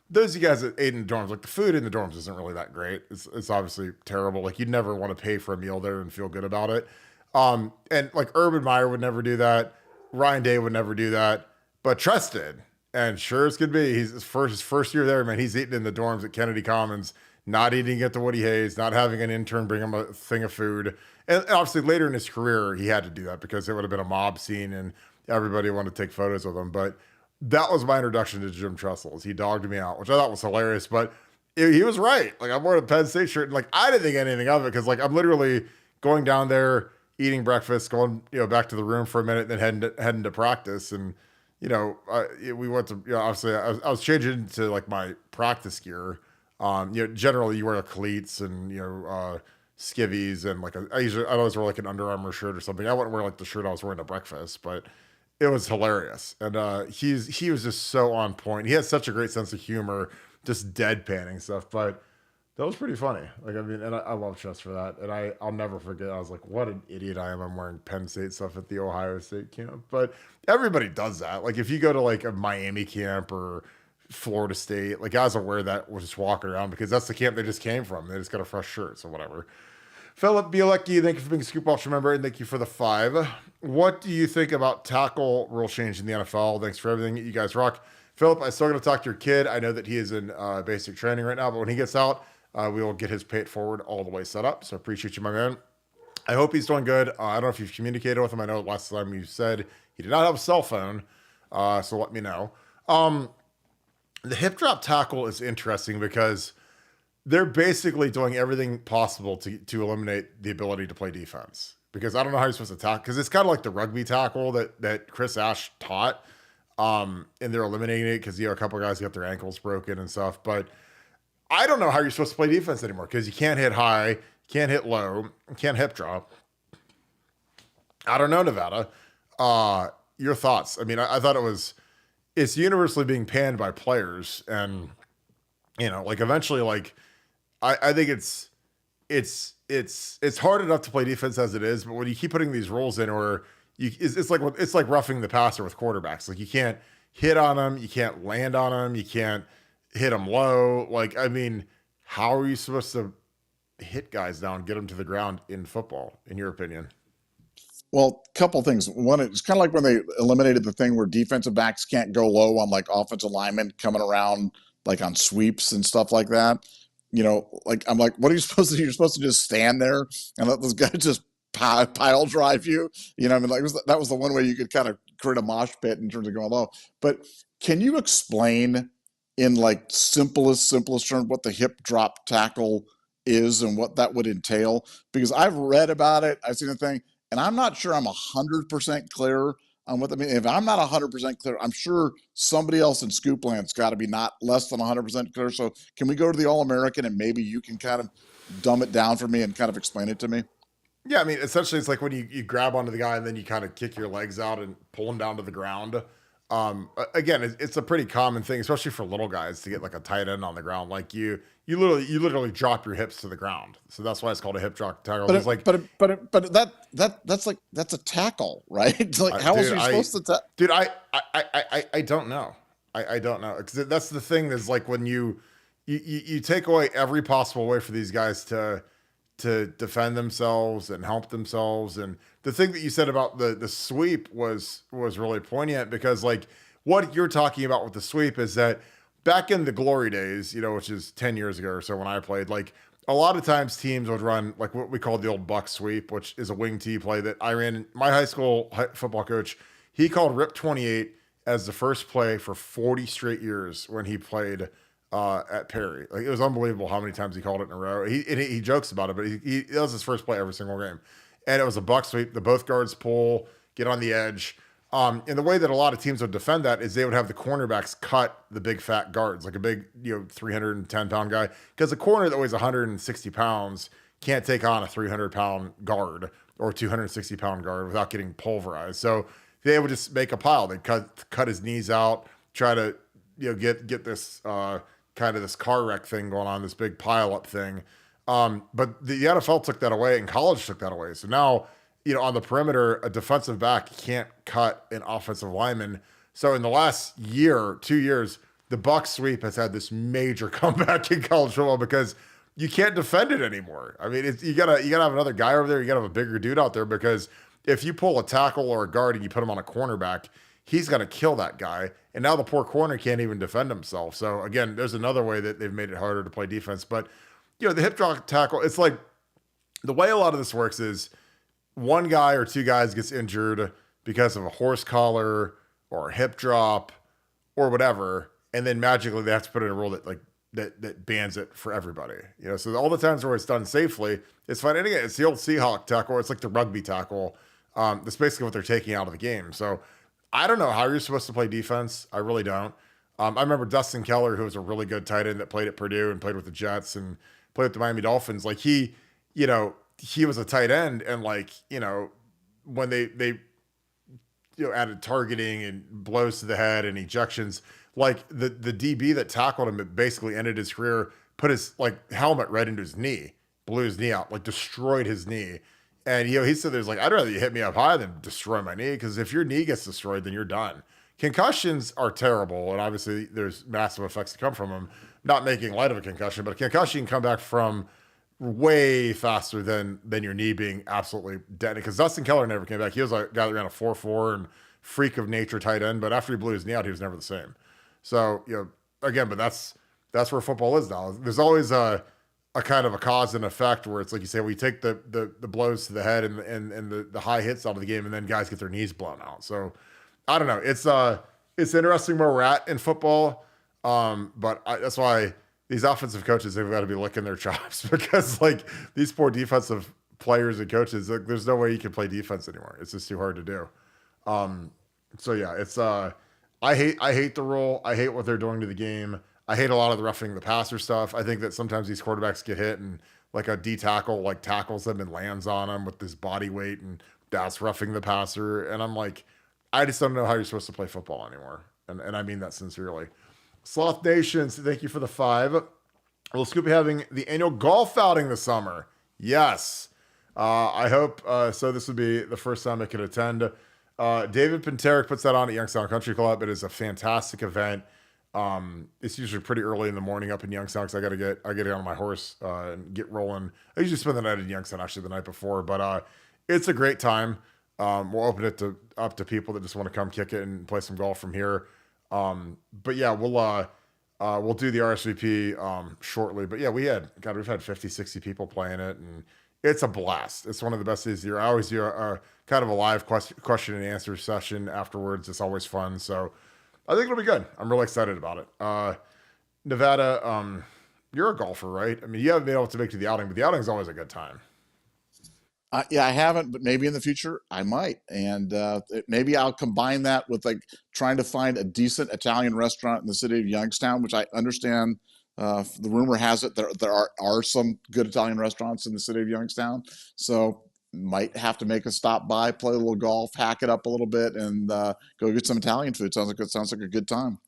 those of you guys that ate in the dorms, like the food in the dorms isn't really that great. It's obviously terrible. Like you'd never want to pay for a meal there and feel good about it. And like Urban Meyer would never do that. Ryan Day would never do that, but Tress did. And sure as could be, his first year there, man, he's eating in the dorms at Kennedy Commons, not eating at the Woody Hayes, not having an intern bring him a thing of food. And obviously later in his career, he had to do that because it would have been a mob scene and everybody wanted to take photos with him. But that was my introduction to Jim Tressel. He dogged me out, which I thought was hilarious, but he was right. Like I'm wearing a Penn State shirt and like, I didn't think anything of it. Cause like, I'm literally going down there, eating breakfast, going, back to the room for a minute, then heading to practice. And, we went to, obviously I was changing into like my practice gear. Generally you wear cleats and, skivvies and like I always wear like an Under Armour shirt or something. I wouldn't wear like the shirt I was wearing to breakfast, but it was hilarious. And he was just so on point. He has such a great sense of humor, just deadpanning stuff. But that was pretty funny. Like, I mean, and I love Chess for that. And I'll never forget. I was like, what an idiot I am. I'm wearing Penn State stuff at the Ohio State camp. But everybody does that. Like, if you go to like a Miami camp or Florida State, like guys will wear that, will just walk around because that's the camp they just came from. They just got a fresh shirt, so whatever. Philip Bielecki, thank you for being a Scoop Ultra member, and thank you for the 5. What do you think about tackle rule change in the NFL? Thanks for everything. You guys rock. Philip, I still got to talk to your kid. I know that he is in basic training right now, but when he gets out, we will get his pay it forward all the way set up. So appreciate you, my man. I hope he's doing good. I don't know if you've communicated with him. I know last time you said he did not have a cell phone, so let me know. The hip drop tackle is interesting because they're basically doing everything possible to eliminate the ability to play defense. Because I don't know how you're supposed to tackle, because it's kind of like the rugby tackle that Chris Ash taught, and they're eliminating it because a couple of guys got their ankles broken and stuff. But I don't know how you're supposed to play defense anymore because you can't hit high, you can't hit low, you can't hip drop. I don't know, Nevada. Your thoughts? I mean, I thought it's universally being panned by players, and like eventually, like I think it's hard enough to play defense as it is, but when you keep putting these rules in, or it's like roughing the passer with quarterbacks. Like you can't hit on them, you can't land on them, you can't hit them low. Like, I mean, how are you supposed to hit guys down, get them to the ground in football, in your opinion? Well, a couple things. One, it's kind of like when they eliminated the thing where defensive backs can't go low on like offensive linemen coming around like on sweeps and stuff like that. Like I'm like, what are you supposed to do? You're supposed to just stand there and let those guys just pile drive you. I mean, like that was the one way you could kind of create a mosh pit in terms of going low. But can you explain in like simplest terms what the hip drop tackle is and what that would entail? Because I've read about it, I've seen the thing, and I'm not sure I'm 100% clear on what that means. If I'm not 100% clear, I'm sure somebody else in Scoopland's got to be not less than 100% clear. So can we go to the All-American and maybe you can kind of dumb it down for me and kind of explain it to me? Yeah, I mean, essentially it's like when you grab onto the guy and then you kind of kick your legs out and pull him down to the ground. Again, it's a pretty common thing, especially for little guys, to get like a tight end on the ground. Like you literally drop your hips to the ground. So that's why it's called a hip drop tackle. But that's a tackle, right? Like how was he supposed to tackle? Dude, I don't know. I don't know. Because that's the thing is like when you take away every possible way for these guys to defend themselves and help themselves. And the thing that you said about the sweep was really poignant, because like what you're talking about with the sweep is that back in the glory days, which is 10 years ago or so when I played, like a lot of times teams would run like what we called the old buck sweep, which is a wing tee play that I ran. My high school football coach, he called Rip 28 as the first play for 40 straight years when he played at Perry. Like, it was unbelievable how many times he called it in a row. He jokes about it, but that was his first play every single game. And it was a buck sweep. The both guards pull, get on the edge. And the way that a lot of teams would defend that is they would have the cornerbacks cut the big fat guards, like a big, 310-pound guy. Because a corner that weighs 160 pounds can't take on a 300-pound guard or 260-pound guard without getting pulverized. So they would just make a pile. They'd cut his knees out, try to get this kind of this car wreck thing going on, this big pile up thing. But the NFL took that away and college took that away. So now, on the perimeter, a defensive back can't cut an offensive lineman. So in the last year, 2 years, the buck sweep has had this major comeback in college football because you can't defend it anymore. I mean, you gotta have another guy over there. You gotta have a bigger dude out there, because if you pull a tackle or a guard and you put him on a cornerback, he's gonna kill that guy. And now the poor corner can't even defend himself. So again, there's another way that they've made it harder to play defense. But the hip drop tackle, it's like the way a lot of this works is one guy or two guys gets injured because of a horse collar or a hip drop or whatever, and then magically they have to put in a rule that bans it for everybody. So all the times where it's done safely, it's fine. And again, it's the old Seahawk tackle. It's like the rugby tackle. That's basically what they're taking out of the game. So I don't know how you're supposed to play defense. I really don't. I remember Dustin Keller, who was a really good tight end that played at Purdue and played with the Jets and played with the Miami Dolphins. Like he was a tight end, and when they added targeting and blows to the head and ejections, like the DB that tackled him, it basically ended his career, put his helmet right into his knee, blew his knee out, destroyed his knee. And he said, "There's I'd rather you hit me up high than destroy my knee, because if your knee gets destroyed, then you're done." Concussions are terrible, and obviously there's massive effects that come from them. Not making light of a concussion, but a concussion can come back from way faster than your knee being absolutely dead. Because Dustin Keller never came back. He was a guy that ran a 4.4 and freak of nature tight end, but after he blew his knee out, he was never the same. So again, but that's where football is now. There's always a kind of a cause and effect where it's like you say, we take the blows to the head and the high hits out of the game, and then guys get their knees blown out. So I don't know. It's interesting where we're at in football. But that's why these offensive coaches, they've got to be licking their chops, because these poor defensive players and coaches, there's no way you can play defense anymore. It's just too hard to do. So yeah, it's I hate the rule. I hate what they're doing to the game. I hate a lot of the roughing the passer stuff. I think that sometimes these quarterbacks get hit and a D tackle tackles them and lands on them with this body weight, and that's roughing the passer. And I'm I just don't know how you're supposed to play football anymore. And I mean that sincerely. Sloth Nations, thank you for the 5. Will Scoop be having the annual golf outing this summer? Yes. I hope so. This would be the first time I could attend. David Pinteric puts that on at Youngstown Country Club. It is a fantastic event. It's usually pretty early in the morning up in Youngstown, because I get on my horse and get rolling. I usually spend the night in Youngstown, actually the night before, but it's a great time. We'll open it up to people that just want to come kick it and play some golf from here. But yeah, we'll do the RSVP shortly. But yeah, we've had 50, 60 people playing it, and it's a blast. It's one of the best days of the year. I always do a kind of a live question and answer session afterwards. It's always fun. So I think it'll be good. I'm really excited about it. Nevada, you're a golfer, right? I mean, you haven't been able to make it to the outing, but the outing is always a good time. Yeah, I haven't, but maybe in the future I might. And maybe I'll combine that with trying to find a decent Italian restaurant in the city of Youngstown, which I understand. The rumor has it there are some good Italian restaurants in the city of Youngstown. So might have to make a stop by, play a little golf, hack it up a little bit, and go get some Italian food. Sounds like a good time.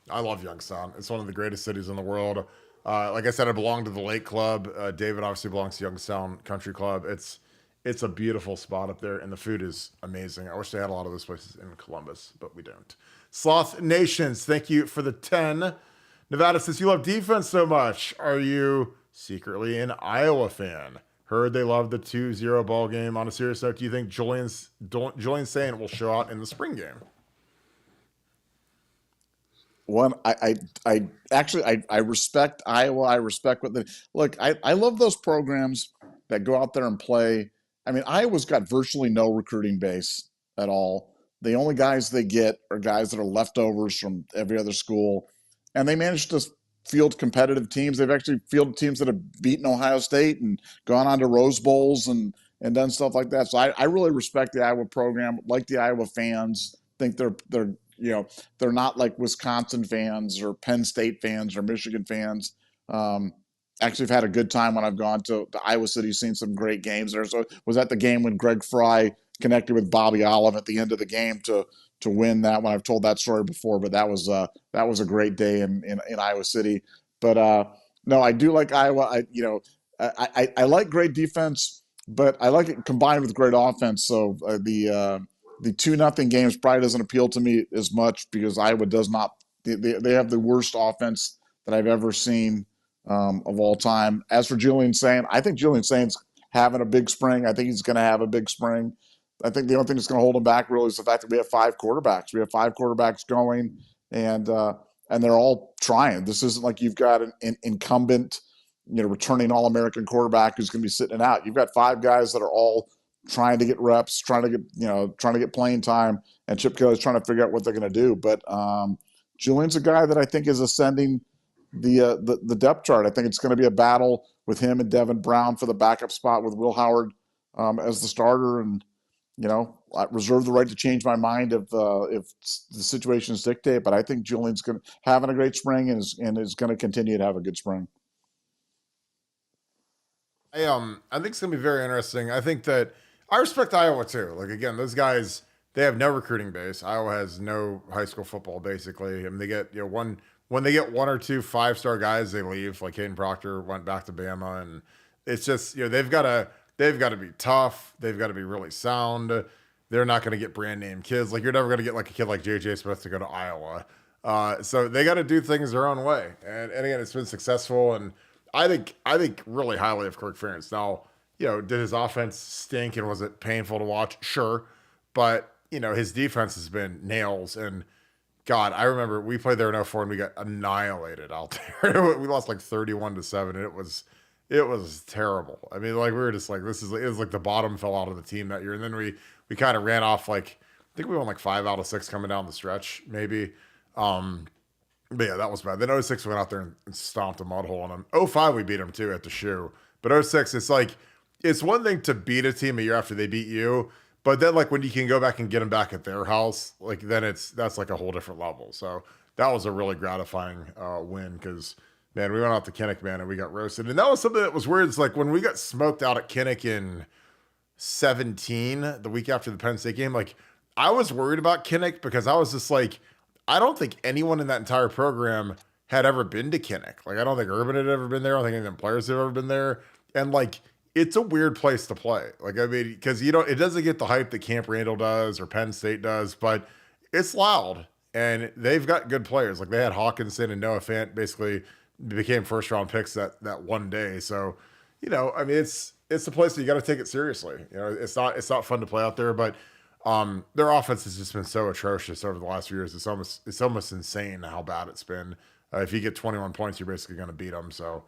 I love Youngstown. It's one of the greatest cities in the world. Like I said, I belong to the Lake Club. David obviously belongs to Youngstown Country Club. It's a beautiful spot up there, and the food is amazing. I wish they had a lot of those places in Columbus, but we don't. Sloth Nations, thank you for the 10. Nevada, since you love defense so much, are you secretly an Iowa fan? Heard they love the 2-0 ball game. On a serious note, do you think Julian Saint will show out in the spring game? One, I respect Iowa. I respect I love those programs that go out there and play. I mean, Iowa's got virtually no recruiting base at all. The only guys they get are guys that are leftovers from every other school, and they managed to field competitive teams. They've actually fielded teams that have beaten Ohio State and gone on to Rose Bowls and done stuff like that. So I really respect the Iowa program, like the Iowa fans. Think they're they're not like Wisconsin fans or Penn State fans or Michigan fans. Actually, I've had a good time when I've gone to Iowa City, seen some great games there. So was at the game when Greg Fry connected with Bobby Olive at the end of the game to win that one. I've told that story before, but that was a great day in Iowa City. But no, I do like Iowa. I like great defense, but I like it combined with great offense. So the 2-0 games probably doesn't appeal to me as much because Iowa does not. They have the worst offense that I've ever seen of all time. As for Julian Sain, I think Julian Sain's having a big spring. I think he's going to have a big spring. I think the only thing that's going to hold him back really is the fact that we have 5 quarterbacks. We have 5 quarterbacks going, and they're all trying. This isn't like you've got an incumbent, returning All-American quarterback who's going to be sitting out. You've got 5 guys that are all trying to get reps, trying to get playing time, and Chip Kelly's trying to figure out what they're going to do. But Julian's a guy that I think is ascending the depth chart. I think it's going to be a battle with him and Devin Brown for the backup spot with Will Howard as the starter. And I reserve the right to change my mind if the situations dictate. But I think Julian's having a great spring and is going to continue to have a good spring. I think it's gonna be very interesting. I think that I respect Iowa too. Like again, those guys, they have no recruiting base. Iowa has no high school football basically. I mean, they get when they get 1 or 2 5-star guys, they leave. Like Hayden Proctor went back to Bama, and it's just they've got to be tough. They've got to be really sound. They're not going to get brand name kids. Like you're never going to get like a kid like JJ Smith to go to Iowa. So they got to do things their own way. And again, it's been successful. And I think really highly of Kirk Ferentz. Now, did his offense stink and was it painful to watch? Sure. But, his defense has been nails. And God, I remember we played there in 04 and we got annihilated out there. We lost like 31-7. And it was terrible. I mean, like we were just like, it was like the bottom fell out of the team that year. And then we kind of ran off I think we won like 5 out of 6 coming down the stretch, maybe. But yeah, that was bad. Then 06 went out there and stomped a mud hole on them. 05 we beat them too at the shoe. But 06, it's one thing to beat a team a year after they beat you, but then when you can go back and get them back at their house, then that's like a whole different level. So that was a really gratifying win because man, we went out to Kinnick, man, and we got roasted. And that was something that was weird. It's like when we got smoked out at Kinnick in 17, the week after the Penn State game, I was worried about Kinnick because I was just I don't think anyone in that entire program had ever been to Kinnick. I don't think Urban had ever been there. I don't think any of the players have ever been there. And it's a weird place to play. I mean, because it doesn't get the hype that Camp Randall does or Penn State does, but it's loud and they've got good players. They had Hawkinson and Noah Fant basically became 1st-round picks that one day. So, I mean, it's a place that you got to take it seriously. It's not fun to play out there, but their offense has just been so atrocious over the last few years. It's almost insane how bad it's been. If you get 21 points, you're basically going to beat them. So,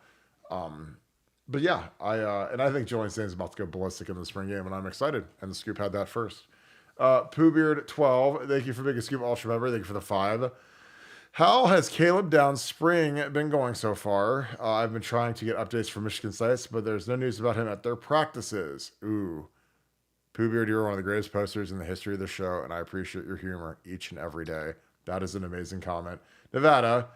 but yeah, I think Julian Sain's about to go ballistic in the spring game, and I'm excited. And the Scoop had that first. Poohbeard 12, thank you for being a Scoop Ultra member. Thank you for the 5. How has Caleb Downs' spring been going so far? I've been trying to get updates from Michigan sites, but there's no news about him at their practices. Ooh. Poohbeard, you're one of the greatest posters in the history of the show, and I appreciate your humor each and every day. That is an amazing comment. Nevada,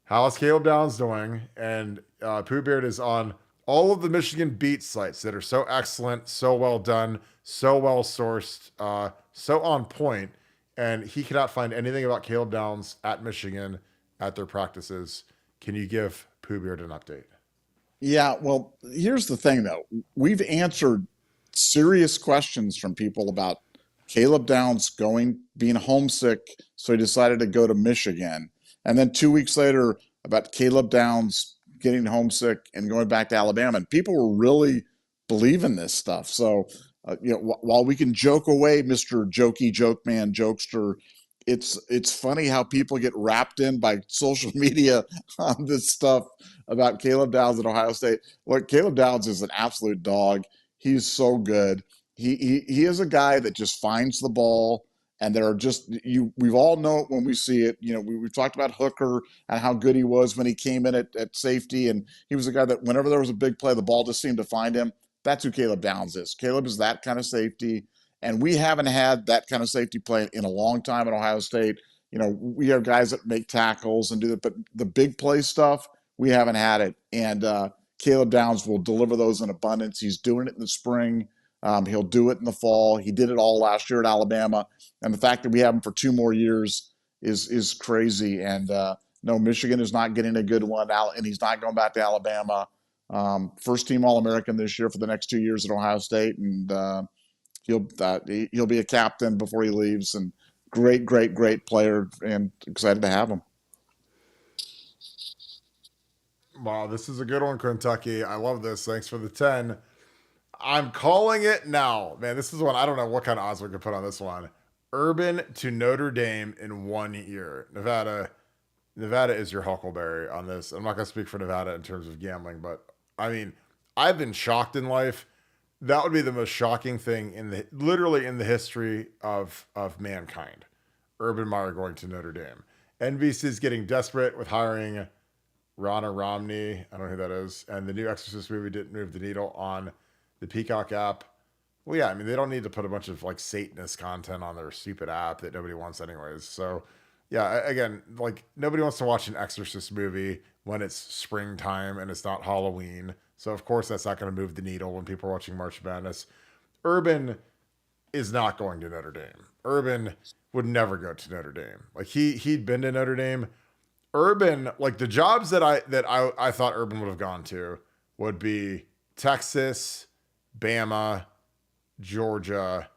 how is Caleb Downs doing? And Poohbeard is on all of the Michigan beat sites that are so excellent, so well done, so well sourced, so on point. And he cannot find anything about Caleb Downs at Michigan at their practices. Can you give Poohbeard an update? Yeah, well, here's the thing, though. We've answered serious questions from people about Caleb Downs being homesick, so he decided to go to Michigan. And then 2 weeks later, about Caleb Downs getting homesick and going back to Alabama. And people were really believing this stuff. So, while we can joke away, Mr. Jokey, Joke Man, Jokester, it's funny how people get wrapped in by social media on this stuff about Caleb Downs at Ohio State. Look, Caleb Downs is an absolute dog. He's so good. He is a guy that just finds the ball And there are just we've all know it when we see it. We've talked about Hooker and how good he was when he came in at safety, and he was a guy that whenever there was a big play, the ball just seemed to find him. That's who Caleb Downs is. Caleb is that kind of safety, and we haven't had that kind of safety play in a long time at Ohio State. We have guys that make tackles and do that, but the big play stuff, we haven't had it. And Caleb Downs will deliver those in abundance. He's doing it in the spring. He'll do it in the fall. He did it all last year at Alabama. And the fact that we have him for 2 more years is crazy. And no, Michigan is not getting a good one, and he's not going back to Alabama. First team All-American this year for the next 2 years at Ohio State, and he'll be a captain before he leaves. And great player, and excited to have him. Wow, this is a good one, Kentucky. I love this. Thanks for the 10. I'm calling it now. Man, this is one. I don't know what kind of odds we could put on this one. Urban to Notre Dame in 1 year. Nevada is your huckleberry on this. I'm not going to speak for Nevada in terms of gambling, but I mean, I've been shocked in life. That would be the most shocking thing literally in the history of mankind. Urban Meyer going to Notre Dame. NBC is getting desperate with hiring Ronna Romney. I don't know who that is. And the new Exorcist movie didn't move the needle on the Peacock app. Well, yeah, I mean, they don't need to put a bunch of like Satanist content on their stupid app that nobody wants anyways. So yeah, again, like nobody wants to watch an Exorcist movie when it's springtime and it's not Halloween. So of course that's not going to move the needle when people are watching March Madness. Urban is not going to Notre Dame. Urban would never go to Notre Dame. Like he'd been to Notre Dame. Urban, like the jobs that I thought Urban would have gone to would be Texas, Bama, Georgia,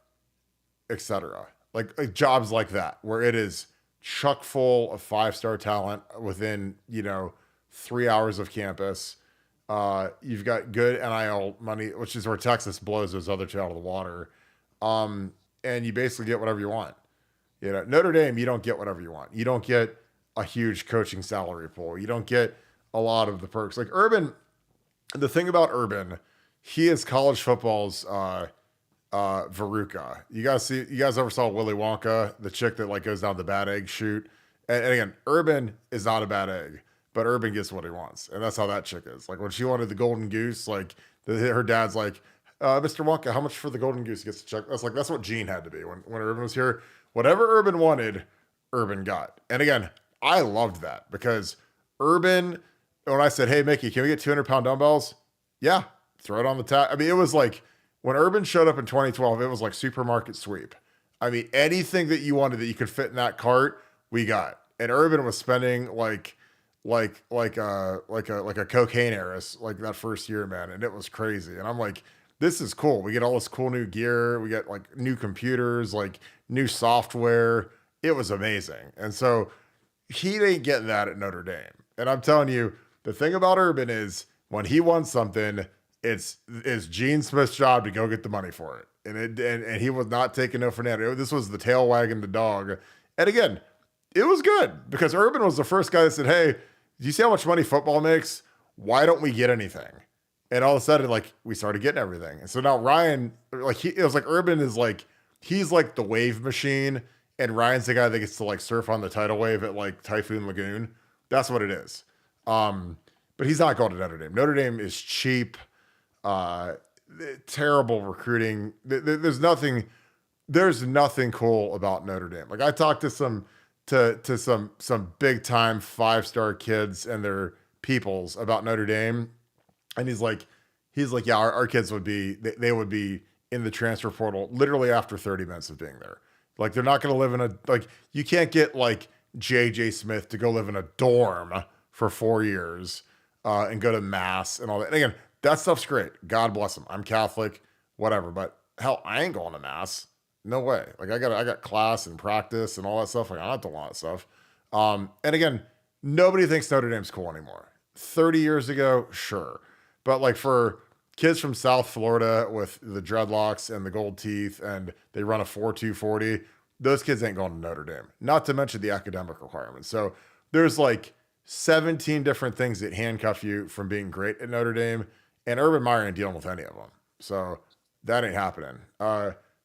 etc. Like jobs like that, where it is chock full of 5-star talent within 3 hours of campus. You've got good NIL money, which is where Texas blows those other two out of the water. And you basically get whatever you want. Notre Dame, you don't get whatever you want. You don't get a huge coaching salary pool. You don't get a lot of the perks. Like Urban, the thing about Urban, he is college football's Veruca. You guys ever saw Willy Wonka, the chick that like goes down the bad egg chute? And again, Urban is not a bad egg, but Urban gets what he wants. And that's how that chick is. Like when she wanted the golden goose, like her dad's like, Mr. Wonka, how much for the golden goose gets to check? That's what Gene had to be when Urban was here. Whatever Urban wanted, Urban got. And again, I loved that because Urban, when I said, hey, Mickey, can we get 200-pound dumbbells? Yeah, throw it on the tap. I mean, it was like when Urban showed up in 2012, it was like supermarket sweep. I mean, anything that you wanted that you could fit in that cart, we got. And Urban was spending like a cocaine heiress like that first year, man. And it was crazy. And I'm like, this is cool. We get all this cool new gear. We get like new computers, like new software. It was amazing. And so he ain't getting that at Notre Dame. And I'm telling you, the thing about Urban is when he wants something, it's Gene Smith's job to go get the money for it. And he was not taking no for an answer. This was the tail wagging the dog. And again, it was good because Urban was the first guy that said, hey, do you see how much money football makes? Why don't we get anything? And all of a sudden, like, we started getting everything. And so now Ryan, like, it was like Urban is like, he's like the wave machine. And Ryan's the guy that gets to like surf on the tidal wave at like Typhoon Lagoon. That's what it is. But he's not going to Notre Dame. Notre Dame is cheap, terrible recruiting. There's nothing cool about Notre Dame. Like I talked to some big time 5-star kids and their peoples about Notre Dame. And he's like, yeah, our kids would be in the transfer portal literally after 30 minutes of being there. Like they're not going to live you can't get like JJ Smith to go live in a dorm for 4 years and go to mass and all that. And again, that stuff's great. God bless him. I'm Catholic, whatever. But hell, I ain't going to mass. No way. Like I got class and practice and all that stuff. Like I'm not doing all that stuff. And again, nobody thinks Notre Dame's cool anymore. 30 years ago, sure. But like for kids from South Florida with the dreadlocks and the gold teeth and they run a 4.2 40, those kids ain't going to Notre Dame. Not to mention the academic requirements. So there's like 17 different things that handcuff you from being great at Notre Dame, and Urban Meyer ain't dealing with any of them. So that ain't happening.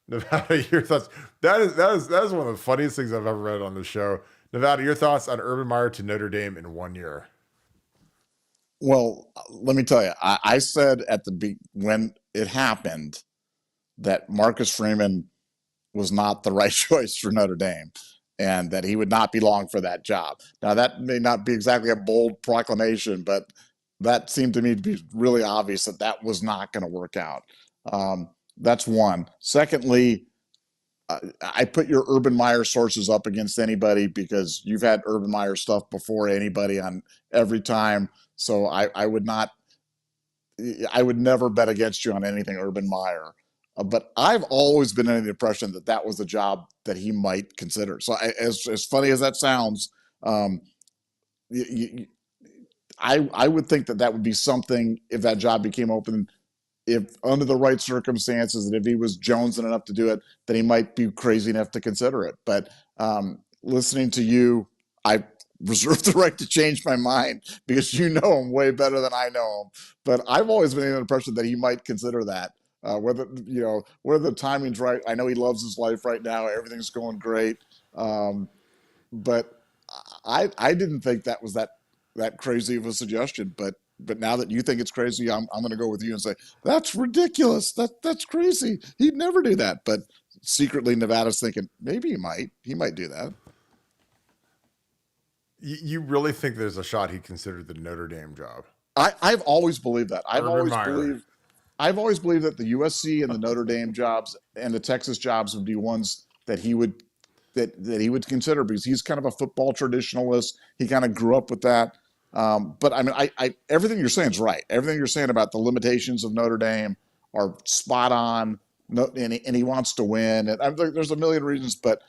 Nevada, your thoughts. That is one of the funniest things I've ever read on the show. Nevada, your thoughts on Urban Meyer to Notre Dame in 1 year? Well, let me tell you, I said when it happened that Marcus Freeman was not the right choice for Notre Dame and that he would not be long for that job. Now, that may not be exactly a bold proclamation, but that seemed to me to be really obvious that that was not going to work out. That's one. Secondly, I put your Urban Meyer sources up against anybody because you've had Urban Meyer stuff before anybody on every time. So I would not, I would never bet against you on anything Urban Meyer. But I've always been under the impression that that was the job that he might consider. So as funny as that sounds, um, I would think that that would be something if that job became open, if under the right circumstances, and if he was jonesing enough to do it, that he might be crazy enough to consider it. But listening to you, I reserve the right to change my mind because you know him way better than I know him. But I've always been under the impression that he might consider that. Whether the timing's right. I know he loves his life right now. Everything's going great. But I didn't think that was that crazy of a suggestion. But now that you think it's crazy, I'm going to go with you and say that's ridiculous. That's crazy. He'd never do that. But secretly, Nevada's thinking maybe he might do that. You really think there's a shot he considered the Notre Dame job? I've always believed that. I've Urban Meyer. always believed that the USC and the Notre Dame jobs and the Texas jobs would be ones that he would consider because he's kind of a football traditionalist. He kind of grew up with that. But I mean, I everything you're saying is right. Everything you're saying about the limitations of Notre Dame are spot on. And he wants to win. And there's a million reasons, but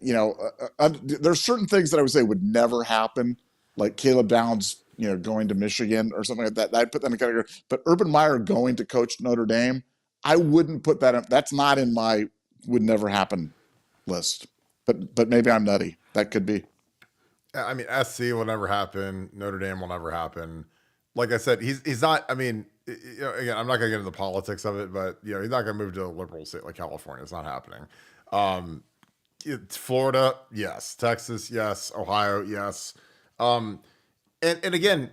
there's certain things that I would say would never happen, like Caleb Downs, going to Michigan or something like that. I'd put that in the category. But Urban Meyer going to coach Notre Dame, I wouldn't put that in. That's not in my would never happen list. But maybe I'm nutty. That could be. I mean, SC will never happen. Notre Dame will never happen. Like I said, he's not. I mean, again, I'm not going to get into the politics of it, but he's not going to move to a liberal state like California. It's not happening. It's Florida, yes. Texas, yes. Ohio, yes. And again,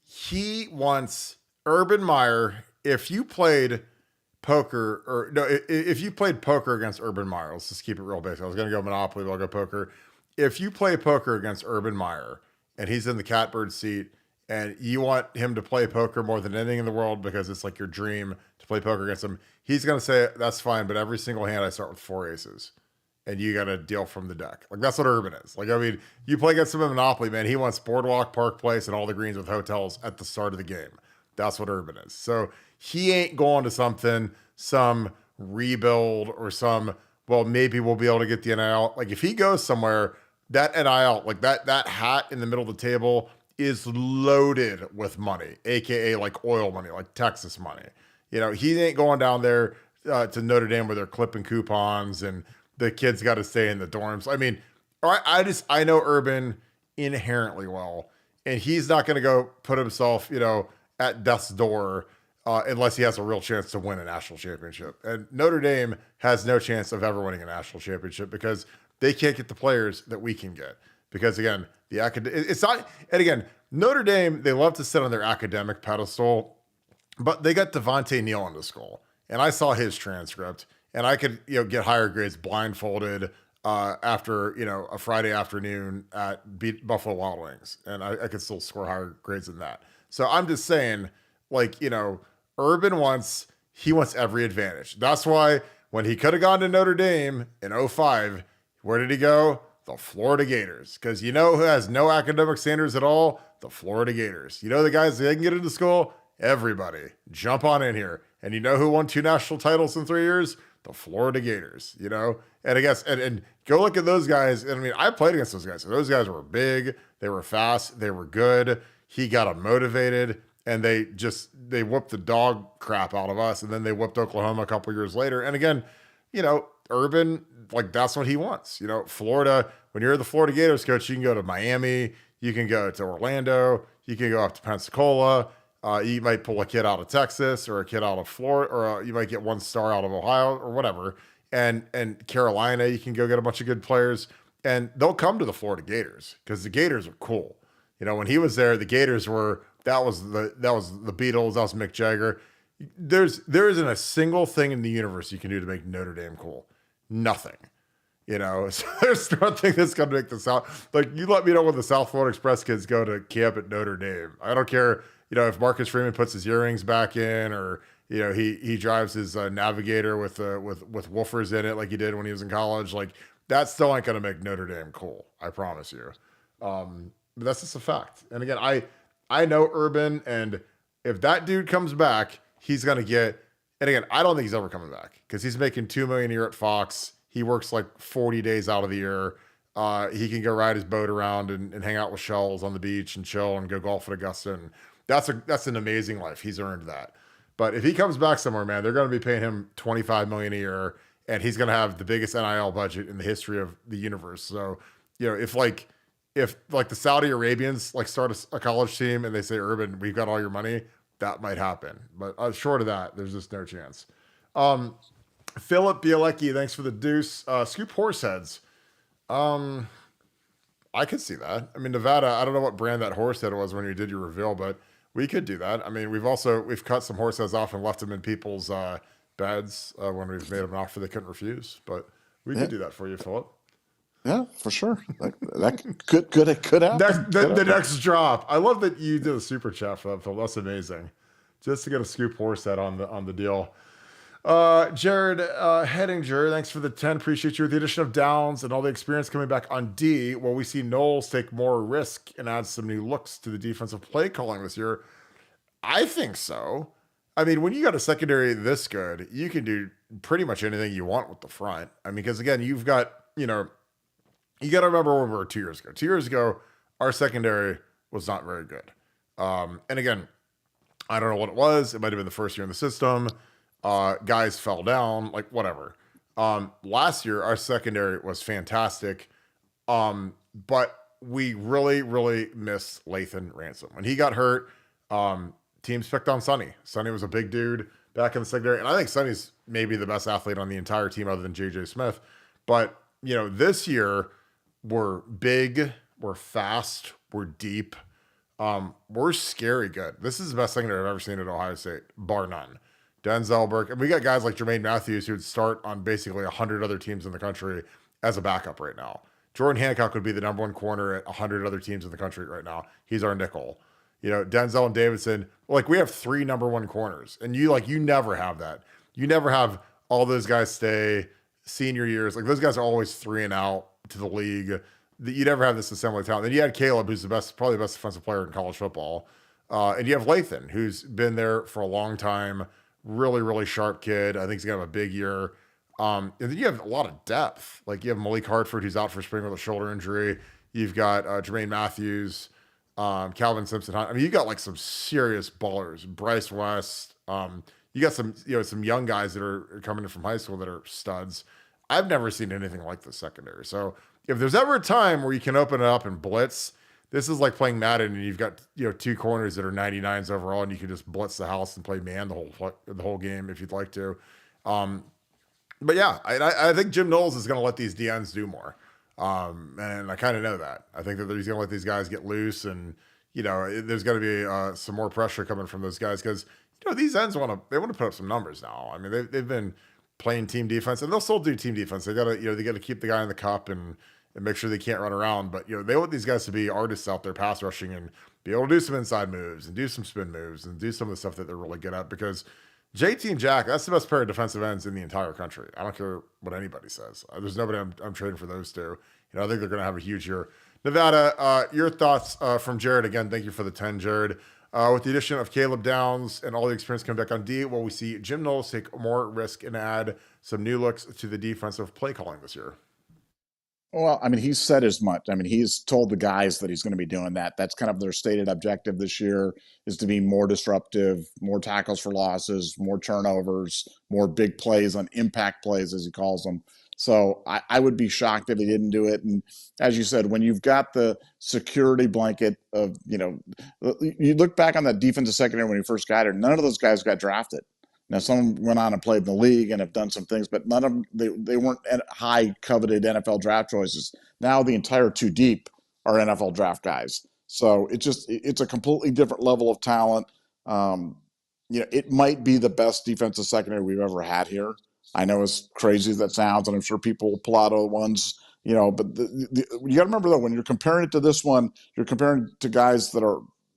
he wants Urban Meyer. If you played poker, or no, if you played poker against Urban Meyer, let's just keep it real basic. I was going to go Monopoly, but I'll go poker. If you play poker against Urban Meyer and he's in the catbird seat and you want him to play poker more than anything in the world because it's like your dream to play poker against him, he's going to say, that's fine, but every single hand I start with 4 aces. And you got to deal from the deck. Like, that's what Urban is. Like, I mean, you play against him in Monopoly, man. He wants Boardwalk, Park Place, and all the greens with hotels at the start of the game. That's what Urban is. So he ain't going to some rebuild or well, maybe we'll be able to get the NIL. Like, if he goes somewhere, that NIL, like that hat in the middle of the table is loaded with money, AKA like oil money, like Texas money. He ain't going down there to Notre Dame where they're clipping coupons and the kids got to stay in the dorms. I mean, I know Urban inherently well, and he's not going to go put himself, at death's door unless he has a real chance to win a national championship. And Notre Dame has no chance of ever winning a national championship because they can't get the players that we can get. Because again, it's not, and again, Notre Dame, they love to sit on their academic pedestal, but they got Devontae Neal in the school, and I saw his transcript. And I could, get higher grades blindfolded after, a Friday afternoon at Buffalo Wild Wings. And I could still score higher grades than that. So I'm just saying, like, Urban wants every advantage. That's why when he could have gone to Notre Dame in 2005, where did he go? The Florida Gators. Because who has no academic standards at all? The Florida Gators. The guys that can get into school? Everybody. Jump on in here. And who won 2 national titles in 3 years? The Florida Gators, and I guess, and go look at those guys. And I mean, I played against those guys. So those guys were big, they were fast, they were good. He got them motivated, and they whooped the dog crap out of us. And then they whooped Oklahoma a couple years later. And again, Urban, like, that's what he wants. Florida, when you're the Florida Gators coach, you can go to Miami, you can go to Orlando, you can go up to Pensacola. You might pull a kid out of Texas or a kid out of Florida, or you might get 1 star out of Ohio or whatever. and Carolina, you can go get a bunch of good players, and they'll come to the Florida Gators because the Gators are cool. When he was there, the Gators were that was the Beatles, that was Mick Jagger. There isn't a single thing in the universe you can do to make Notre Dame cool. Nothing. So there's nothing that's going to make the South. Like, you let me know when the South Florida Express kids go to camp at Notre Dame. I don't care, if Marcus Freeman puts his earrings back in, or he drives his Navigator with woofers in it like he did when he was in college. Like, that still ain't going to make Notre Dame cool. I promise you. But that's just a fact. And again, I know Urban, and if that dude comes back, he's going to get. And again, I don't think he's ever coming back because he's making $2 million a year at Fox. He works like 40 days out of the year. He can go ride his boat around and hang out with shells on the beach and chill and go golf at Augusta. And that's an amazing life. He's earned that. But if he comes back somewhere, man, they're going to be paying him $25 million a year, and he's going to have the biggest NIL budget in the history of the universe. So, if the Saudi Arabians start a college team and they say, Urban, we've got all your money, that might happen. But short of that, there's just no chance. Philip Bielecki, thanks for the deuce. Scoop horse heads. I could see that. I mean, Nevada, I don't know what brand that horse head was when you did your reveal, but we could do that. I mean, we've cut some horse heads off and left them in people's beds when we've made them an offer they couldn't refuse. But we could do that for you, Philip. Yeah, for sure. That could happen. The next drop. I love that you did a super chat for that, Phil. That's amazing. Just to get a Scoop horse head on the deal. Jared Hedinger, thanks for the 10. Appreciate you with the addition of Downs and all the experience coming back on D. Will we see Knowles take more risk and add some new looks to the defensive play calling this year? I think so. I mean, when you got a secondary this good, you can do pretty much anything you want with the front. I mean, because again, you've got, you got to remember where we were 2 years ago. 2 years ago, our secondary was not very good. And again, I don't know what it was. It might have been the first year in the system. Guys fell down, like whatever. Last year, our secondary was fantastic. But we really, really missed Lathan Ransom. When he got hurt, teams picked on Sonny. Sonny was a big dude back in the secondary. And I think Sonny's maybe the best athlete on the entire team other than J.J. Smith. But, this year, we're big, we're fast, we're deep. We're scary good. This is the best secondary I've ever seen at Ohio State, bar none. Denzel Burke. And we got guys like Jermaine Matthews who would start on basically 100 other teams in the country as a backup right now. Jordan Hancock would be the number one corner at 100 other teams in the country right now. He's our nickel. Denzel and Davidson, we have 3 number one corners. And you never have that. You never have all those guys stay senior years. Those guys are always 3 and out to the league. You never have this assembly talent. Then you had Caleb, who's probably the best defensive player in college football. And you have Lathan, who's been there for a long time. Really, really sharp kid. I think he's going to have a big year. And then you have a lot of depth. You have Malik Hartford, who's out for spring with a shoulder injury. You've got Jermaine Matthews, Calvin Simpson. I mean, you got some serious ballers. Bryce West. You got some, some young guys that are coming in from high school that are studs. I've never seen anything like the secondary. So if there's ever a time where you can open it up and blitz, this is like playing Madden and you've got 2 corners that are 99s overall and you can just blitz the house and play man the whole game if you'd like to. But yeah, I think Jim Knowles is going to let these DNs do more. And I kind of know that. I think that he's going to let these guys get loose and there's going to be some more pressure coming from those guys because these ends want to put up some numbers now. I mean they've been playing team defense and they'll still do team defense. They got to keep the guy in the cup and make sure they can't run around. But, they want these guys to be artists out there pass rushing and be able to do some inside moves and do some spin moves and do some of the stuff that they're really good at because JT and Jack, that's the best pair of defensive ends in the entire country. I don't care what anybody says. There's nobody I'm trading for those two. I think they're going to have a huge year. Nevada, your thoughts from Jared. Again, thank you for the 10, Jared. With the addition of Caleb Downs and all the experience coming back on D, will we see Jim Knowles take more risk and add some new looks to the defensive play calling this year? Well, I mean, he's said as much. I mean, he's told the guys that he's going to be doing that. That's kind of their stated objective this year is to be more disruptive, more tackles for losses, more turnovers, more big plays on impact plays, as he calls them. So I would be shocked if he didn't do it. And as you said, when you've got the security blanket of, you look back on that defensive secondary when he first got here, none of those guys got drafted. Now, some went on and played in the league and have done some things, but none of them, they weren't high coveted NFL draft choices. Now the entire two deep are NFL draft guys. So it's a completely different level of talent. It might be the best defensive secondary we've ever had here. I know as crazy as that sounds, and I'm sure people will pull out other ones, but you got to remember though, when you're comparing it to this one, you're comparing to guys that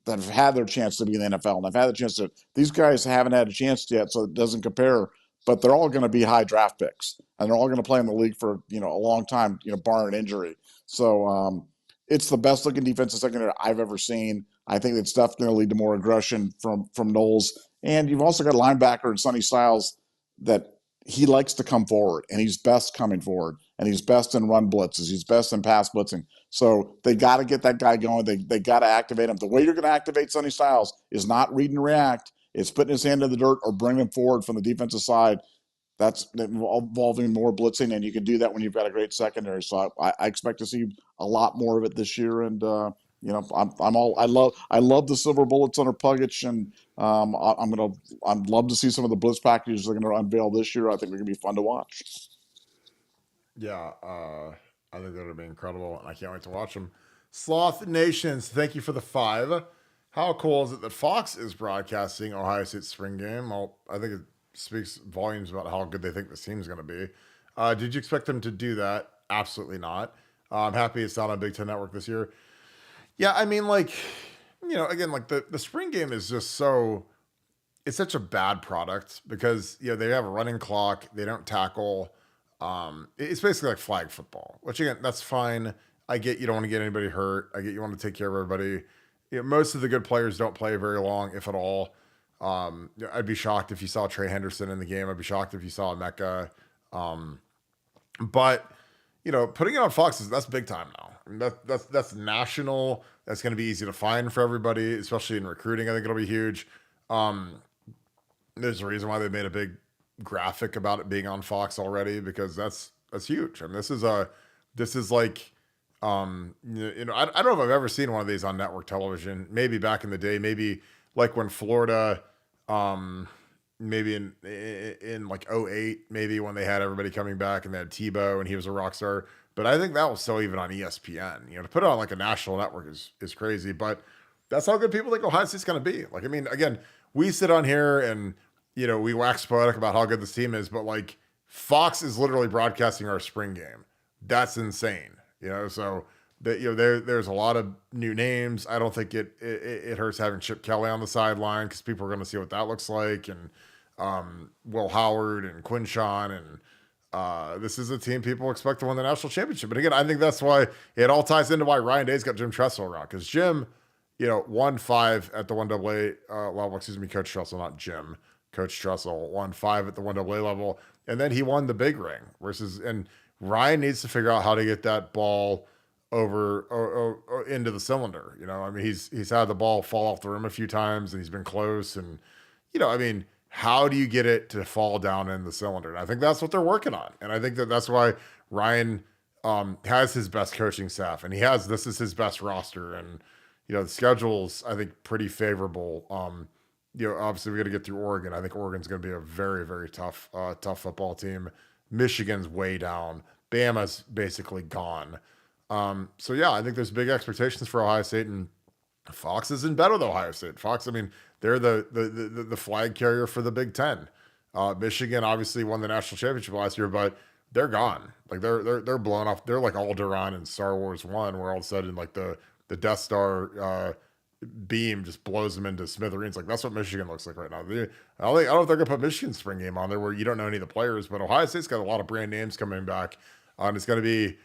have had their chance to be in the NFL, and I've had the chance to. These guys haven't had a chance yet, so it doesn't compare. But they're all going to be high draft picks, and they're all going to play in the league for a long time, barring injury. So it's the best looking defensive secondary I've ever seen. I think it's definitely going to lead to more aggression from Knowles, and you've also got a linebacker in Sonny Styles that he likes to come forward, and he's best coming forward, and he's best in run blitzes. He's best in pass blitzing. So they got to get that guy going. They got to activate him. The way you're going to activate Sonny Styles is not read and react. It's putting his hand in the dirt or bringing him forward from the defensive side. That's involving more blitzing, and you can do that when you've got a great secondary. So I expect to see a lot more of it this year. And I love the silver bullets under Pugic, and I'd love to see some of the blitz packages they're going to unveil this year. I think they're going to be fun to watch. Yeah, I think that'll be incredible, and I can't wait to watch them. Sloth Nations, thank you for the 5. How cool is it that Fox is broadcasting Ohio State's spring game? Well, I think it speaks volumes about how good they think this team's going to be. Did you expect them to do that? Absolutely not. I'm happy it's not on Big Ten Network this year. Yeah, I mean, again, the spring game is just it's such a bad product because, they have a running clock. They don't tackle. It's basically like flag football, which again, that's fine. I get you don't want to get anybody hurt. I get you want to take care of everybody. Most of the good players don't play very long, if at all. I'd be shocked if you saw Trey Henderson in the game. I'd be shocked if you saw Mecca. But putting it on Fox that's big time now. I mean, that's national. That's going to be easy to find for everybody, especially in recruiting. I think it'll be huge. There's a reason why they made a big graphic about it being on Fox already, because that's huge. I mean, this is like, I don't know if I've ever seen one of these on network television. Maybe back in the day, maybe like when Florida, maybe in like 2008, maybe when they had everybody coming back and they had Tebow and he was a rock star. But I think that was still even on ESPN. To put it on like a national network is crazy. But that's how good people think Ohio State's going to be. Like, I mean, again, we sit on here and we wax poetic about how good this team is, but like Fox is literally broadcasting our spring game. That's insane. So there's a lot of new names. I don't think it hurts having Chip Kelly on the sideline because people are going to see what that looks like, and Will Howard and Quinshawn, and this is a team people expect to win the national championship. But again, I think that's why it all ties into why Ryan Day's got Jim Tressel around, because Jim, won 5 at the 1AA level. Excuse me, Coach Tressel, not Jim. Coach Tressel won 5 at the 1AA level, and then he won the big ring and Ryan needs to figure out how to get that ball over or into the cylinder. I mean, he's had the ball fall off the rim a few times and he's been close, and I mean, how do you get it to fall down in the cylinder? And I think that's what they're working on. And I think that's why Ryan has his best coaching staff, and this is his best roster. And, the schedule's, I think, pretty favorable. Obviously we got to get through Oregon. I think Oregon's going to be a very, very tough football team. Michigan's way down. Bama's basically gone. So yeah, I think there's big expectations for Ohio State, and Fox is in bed with Ohio State. Fox, I mean, they're the flag carrier for the Big Ten. Michigan obviously won the national championship last year, but they're gone. Like they're blown off. They're like Alderaan in Star Wars 1, where all of a sudden like the Death Star beam just blows them into smithereens. Like that's what Michigan looks like right now. I don't know if they're gonna put Michigan's spring game on there where you don't know any of the players, but Ohio State's got a lot of brand names coming back. And it's gonna be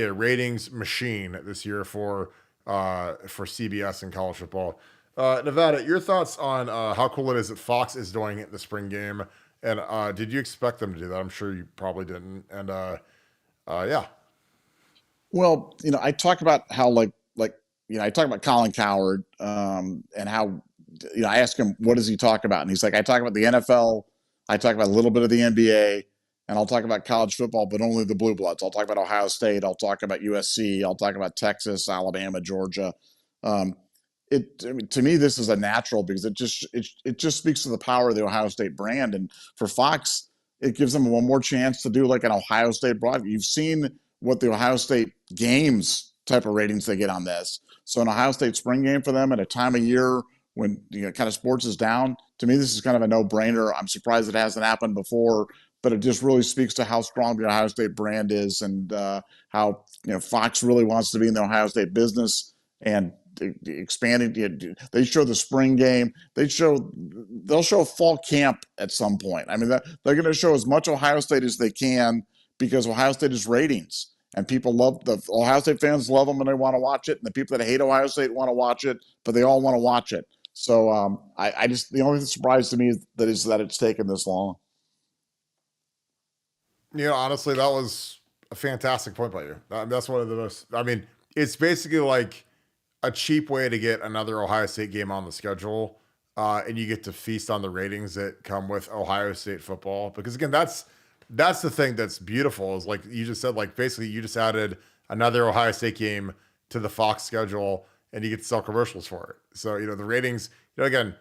a ratings machine this year for CBS and college football. Nevada, your thoughts on how cool it is that Fox is doing it the spring game, and did you expect them to do that? I'm sure you probably didn't. And yeah. Well, I talk about how I talk about Colin Cowherd and how I ask him, what does he talk about? And he's like, I talk about the NFL, I talk about a little bit of the NBA, and I'll talk about college football, but only the blue bloods. I'll talk about Ohio State, I'll talk about USC, I'll talk about Texas, Alabama, Georgia. I mean, to me, this is a natural because it just speaks to the power of the Ohio State brand. And for Fox, it gives them one more chance to do like an Ohio State broadcast. You've seen what the Ohio State games type of ratings they get on this. So an Ohio State spring game for them at a time of year when kind of sports is down, to me, this is kind of a no-brainer. I'm surprised it hasn't happened before, but it just really speaks to how strong the Ohio State brand is and how Fox really wants to be in the Ohio State business and expanding. They show the spring game. They'll show fall camp at some point. I mean, they're going to show as much Ohio State as they can because Ohio State is ratings. And people the Ohio State fans love them and they want to watch it. And the people that hate Ohio State want to watch it, but they all want to watch it. So I just, the only surprise to me is that it's taken this long. Honestly, that was a fantastic point by you. That's one of the most, it's basically like a cheap way to get another Ohio State game on the schedule. And you get to feast on the ratings that come with Ohio State football. Because again, that's the thing that's beautiful is like you just said, like basically you just added another Ohio State game to the Fox schedule and you get to sell commercials for it. So, the ratings, again,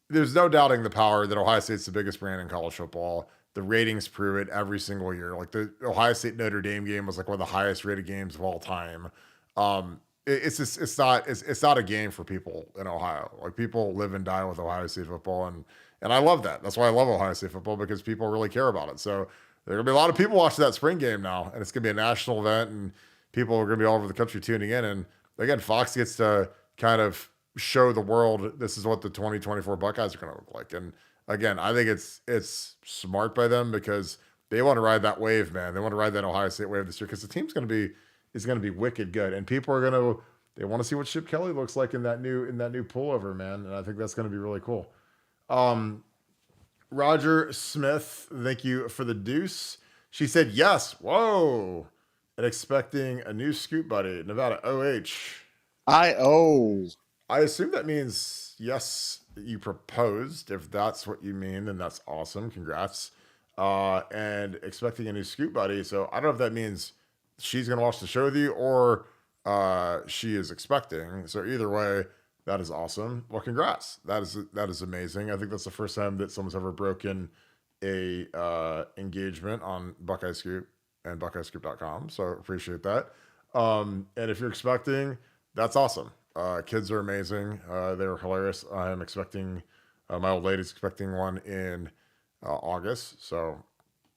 there's no doubting the power that Ohio State's the biggest brand in college football. The ratings prove it every single year. Like the Ohio State Notre Dame game was like one of the highest rated games of all time. It's not a game for people in Ohio. Like people live and die with Ohio State football. And I love that. That's why I love Ohio State football because people really care about it. So there are going to be a lot of people watching that spring game now and it's going to be a national event and people are going to be all over the country tuning in. And again, Fox gets to kind of show the world this is what the 2024 Buckeyes are going to look like. And again, I think it's smart by them because they want to ride that wave, man. They want to ride that Ohio State wave this year because the team's going to be wicked good, and people are they want to see what Chip Kelly looks like in that new pullover, man. And I think that's going to be really cool. Roger Smith, thank you for the deuce. She said yes. Whoa, and expecting a new scoop buddy, Nevada OH. I assume that means yes. You proposed. If that's what you mean, then that's awesome. Congrats. And expecting a new scoop buddy. So I don't know if that means she's going to watch the show with you or she is expecting. So either way, that is awesome. Well, congrats. That is amazing. I think that's the first time that someone's ever broken a engagement on Buckeye Scoop and BuckeyeScoop.com. So appreciate that. And if you're expecting, that's awesome. Kids are amazing. They're hilarious. I'm expecting, my old lady's expecting one in August. So,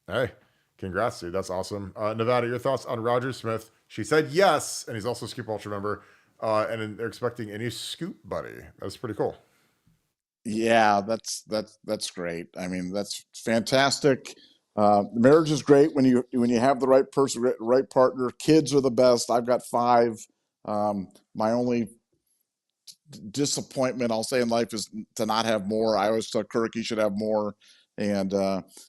hey, congrats, dude. That's awesome. Nevada, your thoughts on Roger Smith? She said yes, and he's also a Scoop Ultra member. And they're expecting a new Scoop buddy. That's pretty cool. Yeah, that's great. I mean, that's fantastic. Marriage is great when you have the right person, right partner. Kids are the best. I've got 5. My only disappointment I'll say in life is to not have more. I always tell Kirk you should have more. And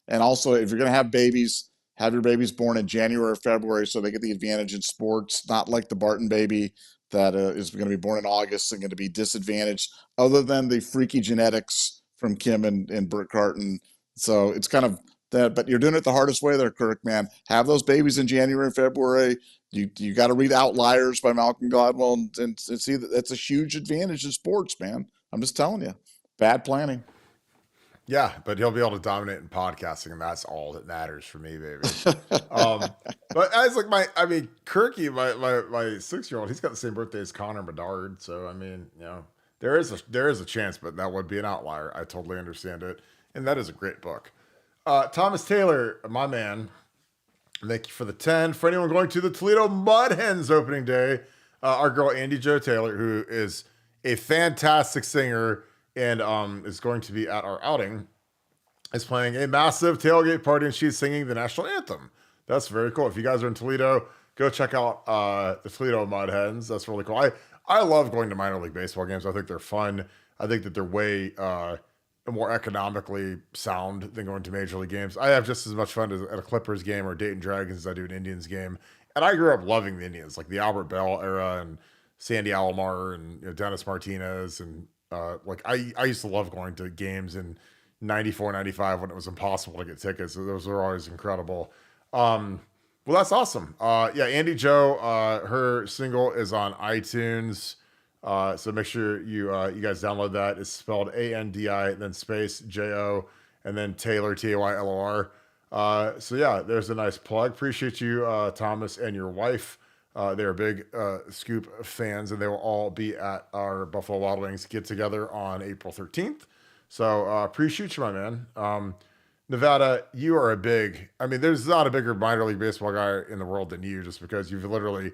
also if you're going to have babies, have your babies born in January or February so they get the advantage in sports, not like the Barton baby that is going to be born in August and going to be disadvantaged other than the freaky genetics from Kim and Burt Carton. So it's kind of that, but you're doing it the hardest way there, Kirk, man. Have those babies in January and February. You got to read Outliers by Malcolm Gladwell and see that that's a huge advantage in sports, man. I'm just telling you, bad planning. Yeah, but he'll be able to dominate in podcasting, and that's all that matters for me, baby. But as like Kirky, my 6-year-old, he's got the same birthday as Connor Bedard, so I mean, there is a chance, but that would be an outlier. I totally understand it, and that is a great book. Thomas Taylor, my man, thank you for the 10. For anyone going to the Toledo Mud Hens opening day, our girl Andy Jo Taylor, who is a fantastic singer and is going to be at our outing, is playing a massive tailgate party, and she's singing the national anthem. That's very cool. If you guys are in Toledo, go check out the Toledo Mud Hens. That's really cool. I love going to minor league baseball games. I think they're fun. I think that they're way more economically sound than going to major league games. I have just as much fun at a Clippers game or Dayton Dragons as I do an Indians game. And I grew up loving the Indians, like the Albert Bell era and Sandy Alomar and Dennis Martinez. And I used to love going to games in 94, 95 when it was impossible to get tickets. So those were always incredible. Well, that's awesome. Yeah, Andy Jo, her single is on iTunes. So make sure you guys download that. It's spelled ANDI, then space JO, and then Taylor, TAYLOR. So yeah, there's a nice plug. Appreciate you, Thomas, and your wife. They're big Scoop fans, and they will all be at our Buffalo Wild Wings get together on April 13th. So appreciate you, my man. Nevada, you are there's not a bigger minor league baseball guy in the world than you, just because you've literally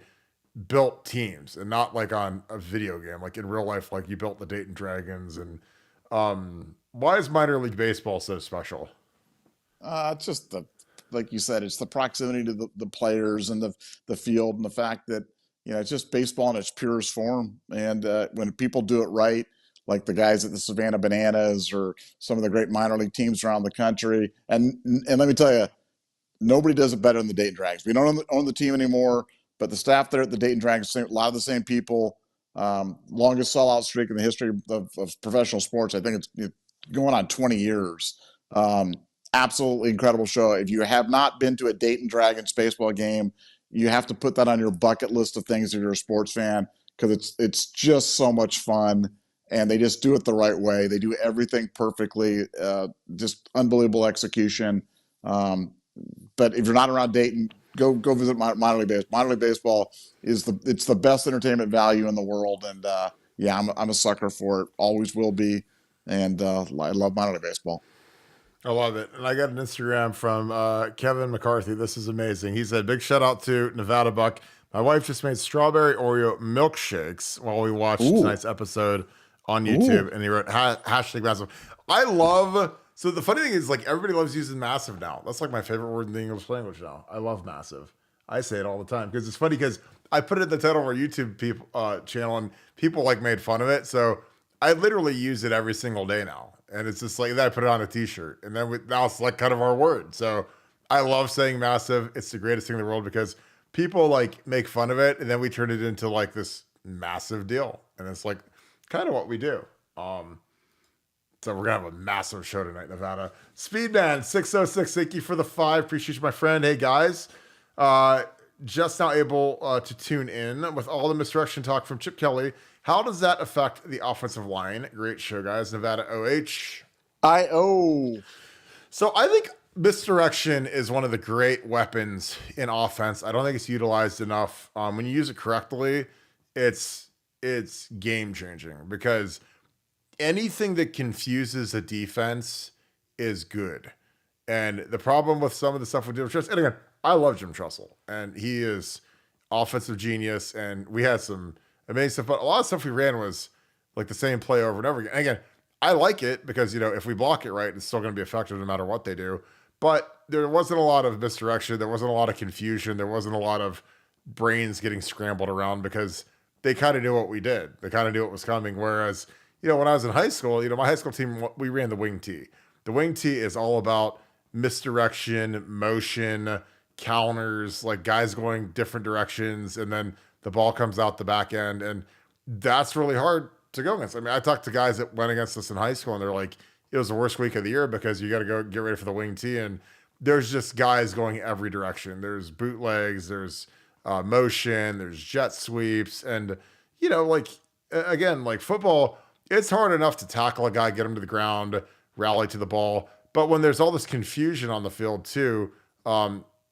built teams, and not like on a video game, like in real life, like you built the Dayton Dragons. And why is minor league baseball so special? It's just like you said, it's the proximity to the players and the field, and the fact that, it's just baseball in its purest form. And when people do it right, like the guys at the Savannah Bananas or some of the great minor league teams around the country, and let me tell you, nobody does it better than the Dayton Dragons. We don't own the team anymore, but the staff there at the Dayton Dragons, a lot of the same people. Longest sellout streak in the history of professional sports. I think it's going on 20 years. Absolutely incredible show. If you have not been to a Dayton Dragons baseball game, you have to put that on your bucket list of things if you're a sports fan, because it's just so much fun, and they just do it the right way. They do everything perfectly. Just unbelievable execution. But if you're not around Dayton, go visit minor league baseball. Minor league baseball it's the best entertainment value in the world, and I'm a sucker for it. Always will be, and I love minor league baseball. I love it. And I got an Instagram from Kevin McCarthy. This is amazing. He said, big shout out to Nevadabuck. My wife just made strawberry Oreo milkshakes while we watched tonight's episode on YouTube. And he wrote hashtag massive. So the funny thing is, like, everybody loves using massive now. That's like my favorite word in the English language now. I love massive. I say it all the time because it's funny, because I put it in the title of our YouTube channel, and people like made fun of it. So I literally use it every single day now. And it's just like that. I put it on a t-shirt, and then now it's like kind of our word. So I love saying massive. It's the greatest thing in the world, because people like make fun of it, and then we turn it into like this massive deal. And it's like kind of what we do. So we're going to have a massive show tonight, Nevada. Speedman 606, thank you for the 5. Appreciate you, my friend. Hey, guys. Just now able to tune in with all the misdirection talk from Chip Kelly. How does that affect the offensive line? Great show, guys. Nevada OH. So I think misdirection is one of the great weapons in offense. I don't think it's utilized enough. When you use it correctly, it's game changing, because anything that confuses a defense is good. And the problem with some of the stuff we do with Tressel, and again, I love Jim Tressel, and he is offensive genius, and we had some amazing stuff, but a lot of stuff we ran was like the same play over and over again. And again, I like it because, if we block it right, it's still going to be effective no matter what they do. But there wasn't a lot of misdirection. There wasn't a lot of confusion. There wasn't a lot of brains getting scrambled around, because they kind of knew what we did. They kind of knew what was coming. Whereas, when I was in high school, my high school team, we ran the wing tee. The wing tee is all about misdirection, motion, counters, like guys going different directions, and then the ball comes out the back end, and that's really hard to go against. I mean, I talked to guys that went against us in high school, and they're like, it was the worst week of the year, because you got to go get ready for the wing tee, and there's just guys going every direction. There's bootlegs, there's motion, there's jet sweeps, and again, like football, it's hard enough to tackle a guy, get him to the ground, rally to the ball, but when there's all this confusion on the field too,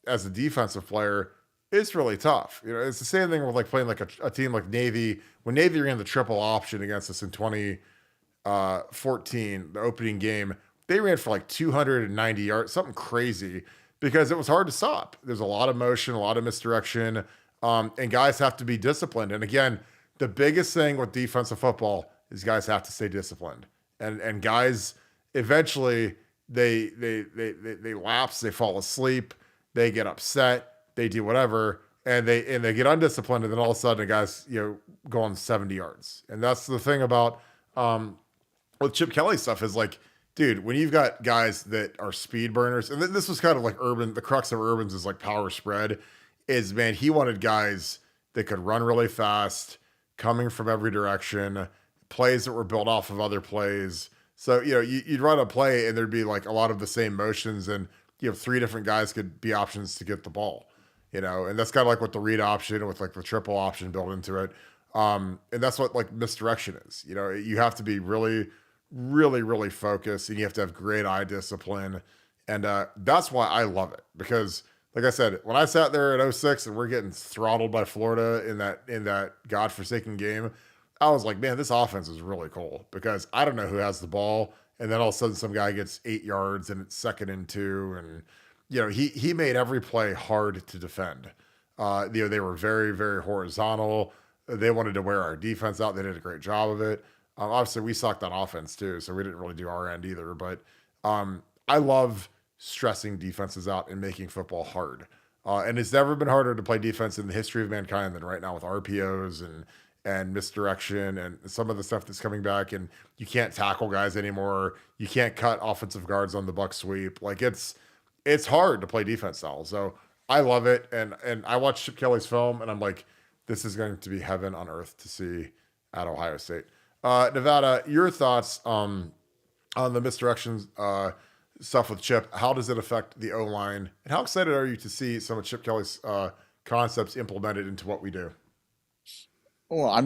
as a defensive player, it's really tough. It's the same thing with like playing like a team like Navy. When Navy ran the triple option against us in 2014, the opening game, they ran for like 290 yards, something crazy, because it was hard to stop. There's a lot of motion, a lot of misdirection, and guys have to be disciplined. And again, the biggest thing with defensive football is guys have to stay disciplined. And guys eventually they lapse, they fall asleep, they get upset, they do whatever, and they get undisciplined, and then all of a sudden, the guys go on 70 yards. And that's the thing about with Chip Kelly stuff is like, dude, when you've got guys that are speed burners, and this was kind of like Urban, the crux of Urban's is like power spread, is, man, he wanted guys that could run really fast, coming from every direction, plays that were built off of other plays. So, you'd run a play and there'd be like a lot of the same motions, and 3 different guys could be options to get the ball, and that's kind of like with the read option, with like the triple option built into it. And that's what like misdirection is. You know, you have to be really, really, really focused, and you have to have great eye discipline. And that's why I love it, because like I said, when I sat there at '06 and we're getting throttled by Florida in that godforsaken game, I was like, man, this offense is really cool, because I don't know who has the ball. And then all of a sudden some guy gets 8 yards and it's 2nd and 2. And, you know, he made every play hard to defend. You know, they were very, very horizontal. They wanted to wear our defense out. They did a great job of it. Obviously, we sucked on offense too, so we didn't really do our end either. But I love stressing defenses out and making football hard. And it's never been harder to play defense in the history of mankind than right now, with RPOs and misdirection and some of the stuff that's coming back. And you can't tackle guys anymore. You can't cut offensive guards on the buck sweep. Like it's hard to play defense style. So I love it. And I watched Chip Kelly's film and I'm like, this is going to be heaven on earth to see at Ohio State. Nevada, your thoughts on the misdirections stuff with Chip? How does it affect the O-line? And how excited are you to see some of Chip Kelly's concepts implemented into what we do? Well,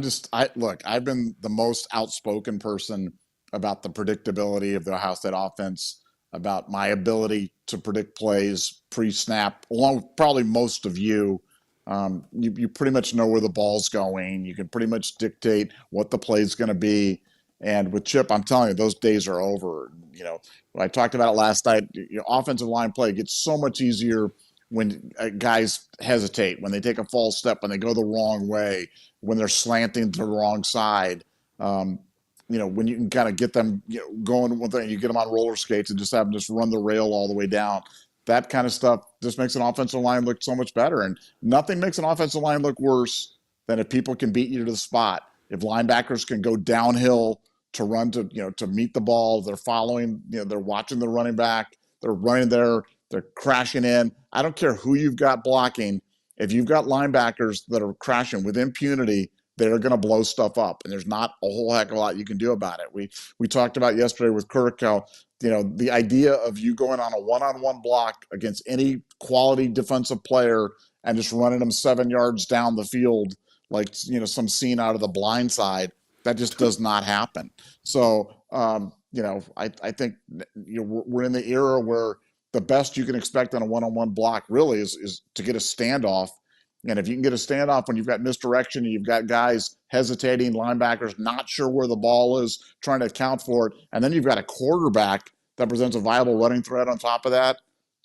look, I've been the most outspoken person about the predictability of the Ohio State offense, about my ability to predict plays pre-snap, along with probably most of you. You pretty much know where the ball's going. You can pretty much dictate what the play's going to be. And with Chip, I'm telling you, those days are over. You know, I talked about it last night. Offensive line play gets so much easier when guys hesitate, when they take a false step, when they go the wrong way, when they're slanting to the wrong side. You know, when you can kind of get them going one thing, you get them on roller skates and just have them just run the rail all the way down. That kind of stuff just makes an offensive line look so much better. And nothing makes an offensive line look worse than if people can beat you to the spot. If linebackers can go downhill to run to meet the ball, they're following, they're watching the running back, they're running there, they're crashing in. I don't care who you've got blocking. If you've got linebackers that are crashing with impunity, they're going to blow stuff up, and there's not a whole heck of a lot you can do about it. We talked about yesterday with Kirk how the idea of you going on a one-on-one block against any quality defensive player and just running them 7 yards down the field like some scene out of The Blind Side, that just does not happen. So I think we're in the era where the best you can expect on a one-on-one block really is to get a standoff. And if you can get a standoff when you've got misdirection and you've got guys hesitating, linebackers not sure where the ball is, trying to account for it, and then you've got a quarterback that presents a viable running threat on top of that,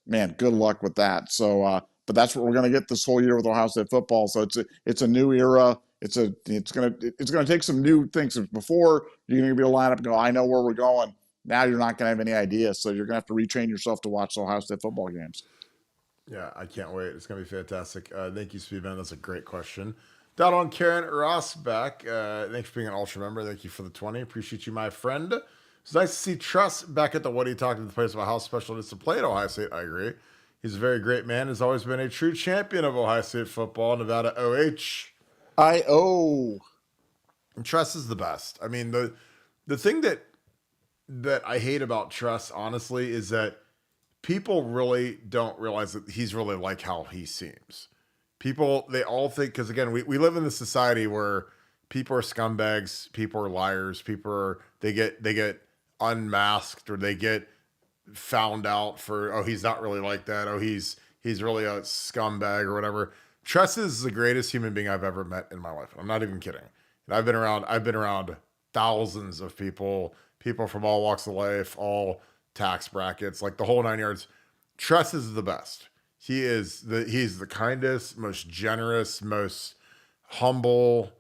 man, good luck with that. So, but that's what we're going to get this whole year with Ohio State football. So it's a new era. It's gonna take some new things. Before, you're going to be a lineup and go, I know where we're going. Now you're not going to have any idea. So you're going to have to retrain yourself to watch the Ohio State football games. Yeah, I can't wait. It's going to be fantastic. Thank you, Speedman. That's a great question. Down on Karen Rossback. Thanks for being an Ultra member. Thank you for the 20. Appreciate you, my friend. It's nice to see Tress back at the Woody talking to the players about how special it is to play at Ohio State. I agree. He's a very great man. Has always been a true champion of Ohio State football. Nevada OH. And Tress is the best. I mean, the thing that I hate about Tress, honestly, is that people really don't realize that he's really like how he seems. People, they all think, because again, we live in this society where people are scumbags, people are liars, they get unmasked, or they get found out for, oh, he's not really like that. Oh, he's really a scumbag or whatever. Tress is the greatest human being I've ever met in my life. I'm not even kidding. And I've been around thousands of people from all walks of life, all tax brackets, like the whole 9 yards. Tress is the best. He's the kindest, most generous, most humble.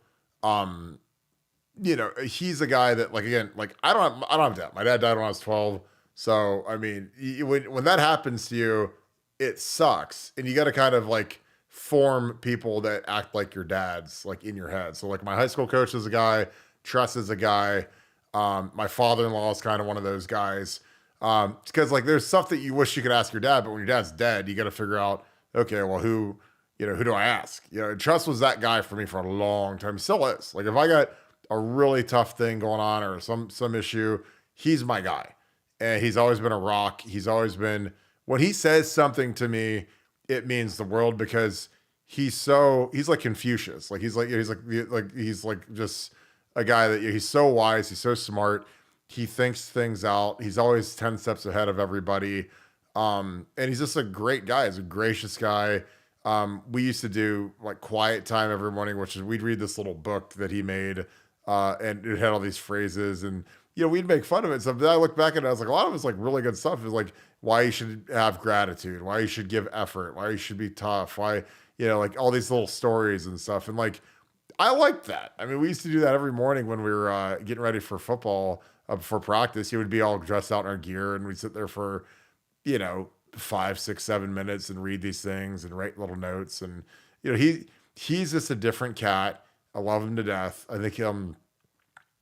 He's a guy that, like, again, like I don't have dad. My dad died when I was 12. So, I mean, when that happens to you, it sucks. And you got to kind of like form people that act like your dads, like in your head. So like my high school coach is a guy, Tress is a guy. My father-in-law is kind of one of those guys. Because like there's stuff that you wish you could ask your dad, but when your dad's dead, you got to figure out, okay, well, who do I ask? Tress was that guy for me for a long time. He still is. Like if I got a really tough thing going on or some issue, he's my guy. And he's always been a rock. He's always been, when he says something to me, it means the world, because he's like Confucius. Like he's like just a guy that he's so wise. He's so smart. He thinks things out. He's always 10 steps ahead of everybody. And he's just a great guy. He's a gracious guy. We used to do like quiet time every morning, which is we'd read this little book that he made, and it had all these phrases, and we'd make fun of it. So then I look back at it, I was like, a lot of it's like really good stuff. It's like why you should have gratitude, why you should give effort, why you should be tough, why like all these little stories and stuff. And like I liked that. I mean, we used to do that every morning when we were getting ready for football before practice. He would be all dressed out in our gear, and we'd sit there for 5, 6, 7 minutes and read these things and write little notes. And he's just a different cat. I love him to death. I think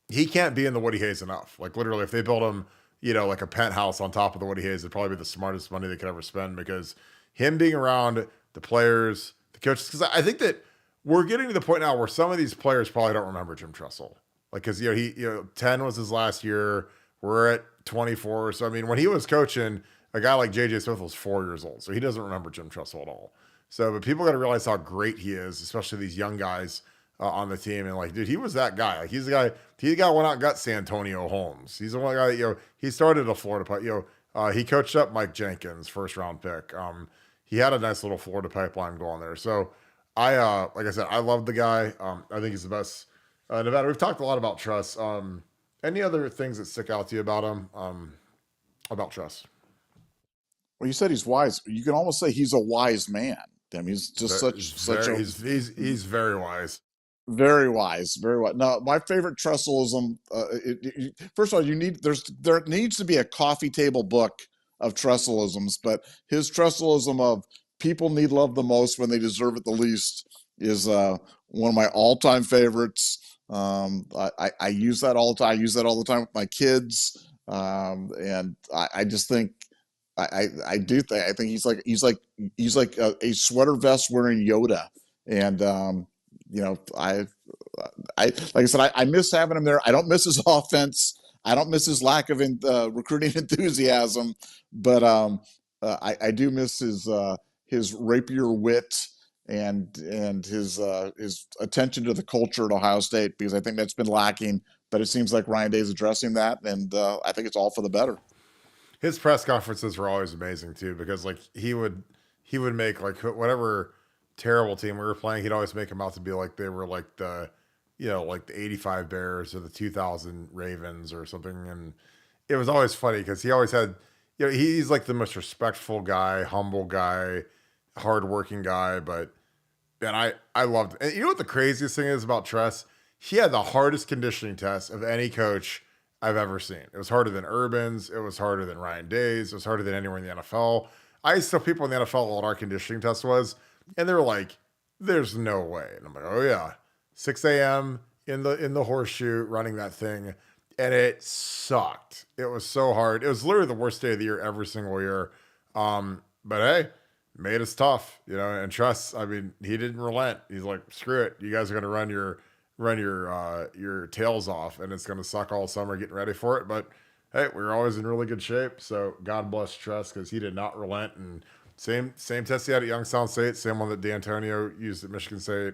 he can't be in the Woody Hayes enough. Like literally, if they build him, like a penthouse on top of the Woody Hayes, it'd probably be the smartest money they could ever spend, because him being around the players, the coaches, because I think that we're getting to the point now where some of these players probably don't remember Jim Tressel. Like, cause he 10 was his last year. We're at 24. So, I mean, when he was coaching, a guy like JJ Smith was 4 years old. So he doesn't remember Jim Tressel at all. So, but people got to realize how great he is, especially these young guys on the team. And like, dude, he was that guy. Like, he's the guy, went out and got Santonio Holmes. He's the one guy that, he started a Florida, he coached up Mike Jenkins, first round pick. He had a nice little Florida pipeline going there. So like I said, I love the guy. I think he's the best. Nevada, we've talked a lot about Truss. Any other things that stick out to you about him? About Truss? Well, you said he's wise. You can almost say he's a wise man. I mean, he's just he's very wise. Very wise, very wise. Now, my favorite Tresselism. First of all, there needs to be a coffee table book of Tresselisms, but his Tresselism of people need love the most when they deserve it the least is one of my all-time favorites. I use that all the time. I use that all the time with my kids, and I just think I do think I think he's like a sweater vest wearing Yoda, and I like I said, I miss having him there. I don't miss his offense. I don't miss his lack of recruiting enthusiasm, but I do miss his rapier wit and his attention to the culture at Ohio State, because I think that's been lacking. But it seems like Ryan Day is addressing that, and I think it's all for the better. His press conferences were always amazing too, because like he would make like whatever terrible team we were playing, he'd always make them out to be like they were like the like the 85 Bears or the 2000 Ravens or something. And it was always funny because he always had, he's like the most respectful guy, humble guy, hardworking guy. But man, I loved it. And you know what the craziest thing is about Tress? He had the hardest conditioning test of any coach I've ever seen. It was harder than Urban's. It was harder than Ryan Day's. It was harder than anywhere in the NFL. I used to tell people in the NFL what our conditioning test was, and they were like, there's no way. And I'm like, oh yeah, 6 a.m. in the horseshoe running that thing. And it sucked. It was so hard. It was literally the worst day of the year every single year. But hey, made us tough, and Tress, I mean, he didn't relent. He's like, screw it. You guys are going to run your tails off, and it's going to suck all summer getting ready for it. But hey, we were always in really good shape. So God bless Tress, because he did not relent. And same test he had at Youngstown State, same one that D'Antonio used at Michigan State.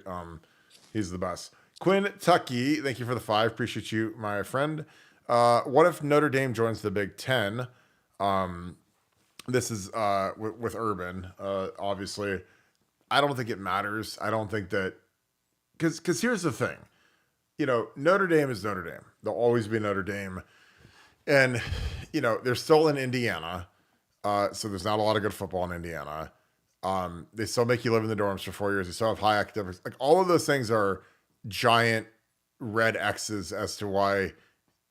He's the best. Quinn Tucky, thank you for the 5. Appreciate you, my friend. What if Notre Dame joins the Big Ten? This is with Urban, obviously. I don't think it matters. I don't think that, because here's the thing. Notre Dame is Notre Dame. They'll always be Notre Dame. And, they're still in Indiana. So there's not a lot of good football in Indiana. They still make you live in the dorms for 4 years. They still have high academics. Like, all of those things are giant red X's as to why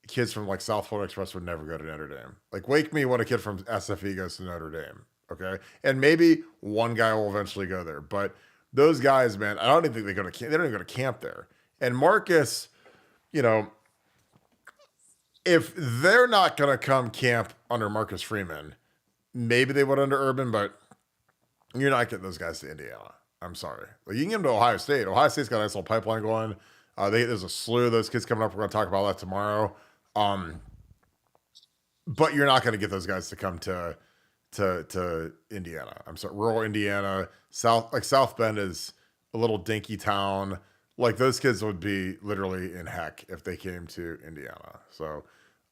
kids from like South Florida Express would never go to Notre Dame. Like, wake me when a kid from SFE goes to Notre Dame. Okay. And maybe one guy will eventually go there, but those guys, man, I don't even think they don't even go to camp there. And Marcus, if they're not going to come camp under Marcus Freeman, maybe they would under Urban, but you're not getting those guys to Indiana. I'm sorry. Like, you can get them to Ohio State. Ohio State's got a nice little pipeline going. There's a slew of those kids coming up. We're going to talk about that tomorrow. But you're not going to get those guys to come to Indiana. I'm sorry, rural Indiana. South Bend is a little dinky town. Like those kids would be literally in heck if they came to Indiana. So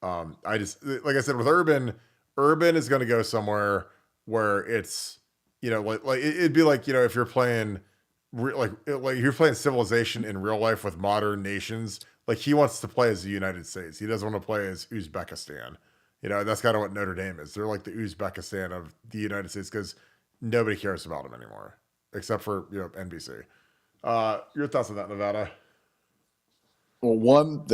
I just like I said with Urban is going to go somewhere where it's like it'd be like if you're playing like you're playing Civilization in real life with modern nations. Like he wants to play as the United States. He doesn't want to play as Uzbekistan. That's kind of what Notre Dame is. They're like the Uzbekistan of the United States because nobody cares about them anymore, except for NBC. Your thoughts on that, Nevada? Well, one,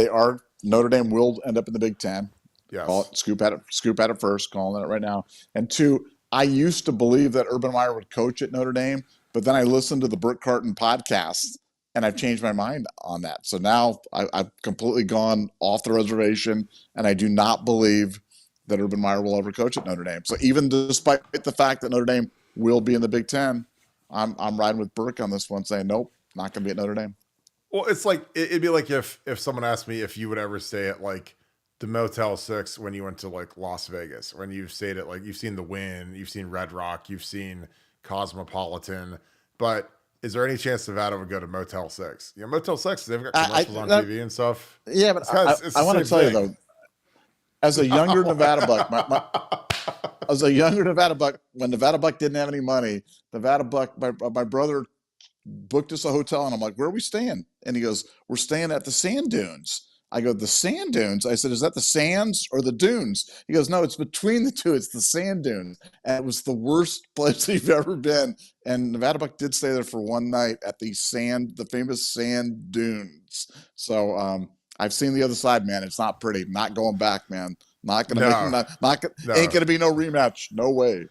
Notre Dame will end up in the Big Ten. Yes. Scoop at it first, calling it right now. And two, I used to believe that Urban Meyer would coach at Notre Dame, but then I listened to the Brooke Carton podcast, and I've changed my mind on that. So now I've completely gone off the reservation, and I do not believe that Urban Meyer will ever coach at Notre Dame. So even despite the fact that Notre Dame will be in the Big Ten, I'm riding with Burke on this one, saying nope, not going to be at Notre Dame. Well, it's like it'd be like if someone asked me if you would ever stay at like the Motel 6 when you went to like Las Vegas, when you've stayed at like you've seen the Wynn, you've seen Red Rock, you've seen Cosmopolitan, but is there any chance Nevada would go to Motel 6? Motel 6, they've got commercials on TV and stuff. Yeah, but I want to tell you though, as a younger Nevada Buck, as a younger Nevada Buck, when Nevada Buck didn't have any money, Nevada Buck, my brother booked us a hotel, and I'm like, where are we staying? And he goes, we're staying at the Sand Dunes. I go, the Sand Dunes? I said, is that the sands or the dunes? He goes, no, it's between the two. It's the Sand Dunes. And it was the worst place you've ever been. And Nevada Buck did stay there for one night at the famous Sand Dunes. So I've seen the other side, man. It's not pretty. Not going back, man. Not gonna ain't gonna be no rematch. No way.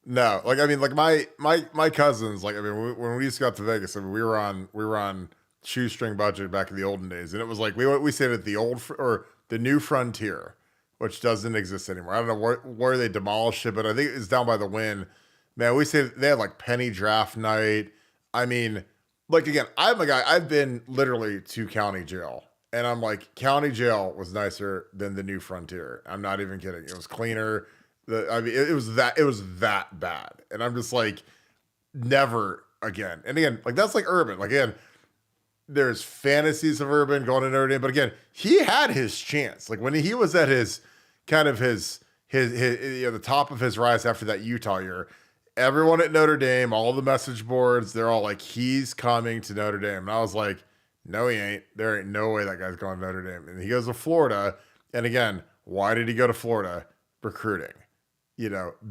No, like I mean, like my cousins, like I mean, when we used to go out to Vegas, I mean, we were on shoestring budget back in the olden days, and it was like we stayed at the New Frontier, which doesn't exist anymore. I don't know where they demolished it, but I think it's down by the Wynn. Man, they had like penny draft night. I mean, like again, I'm a guy. I've been literally to county jail, and I'm like, county jail was nicer than the New Frontier. I'm not even kidding. It was cleaner. It was that bad, and I'm just like, never again. And again, like that's like Urban. Like again, there's fantasies of Urban going to Notre Dame, but again, he had his chance. Like when he was at his the top of his rise after that Utah year, everyone at Notre Dame, all the message boards, they're all like, he's coming to Notre Dame, and I was like, no, he ain't. There ain't no way that guy's going to Notre Dame. And he goes to Florida, and again, why did he go to Florida? Recruiting.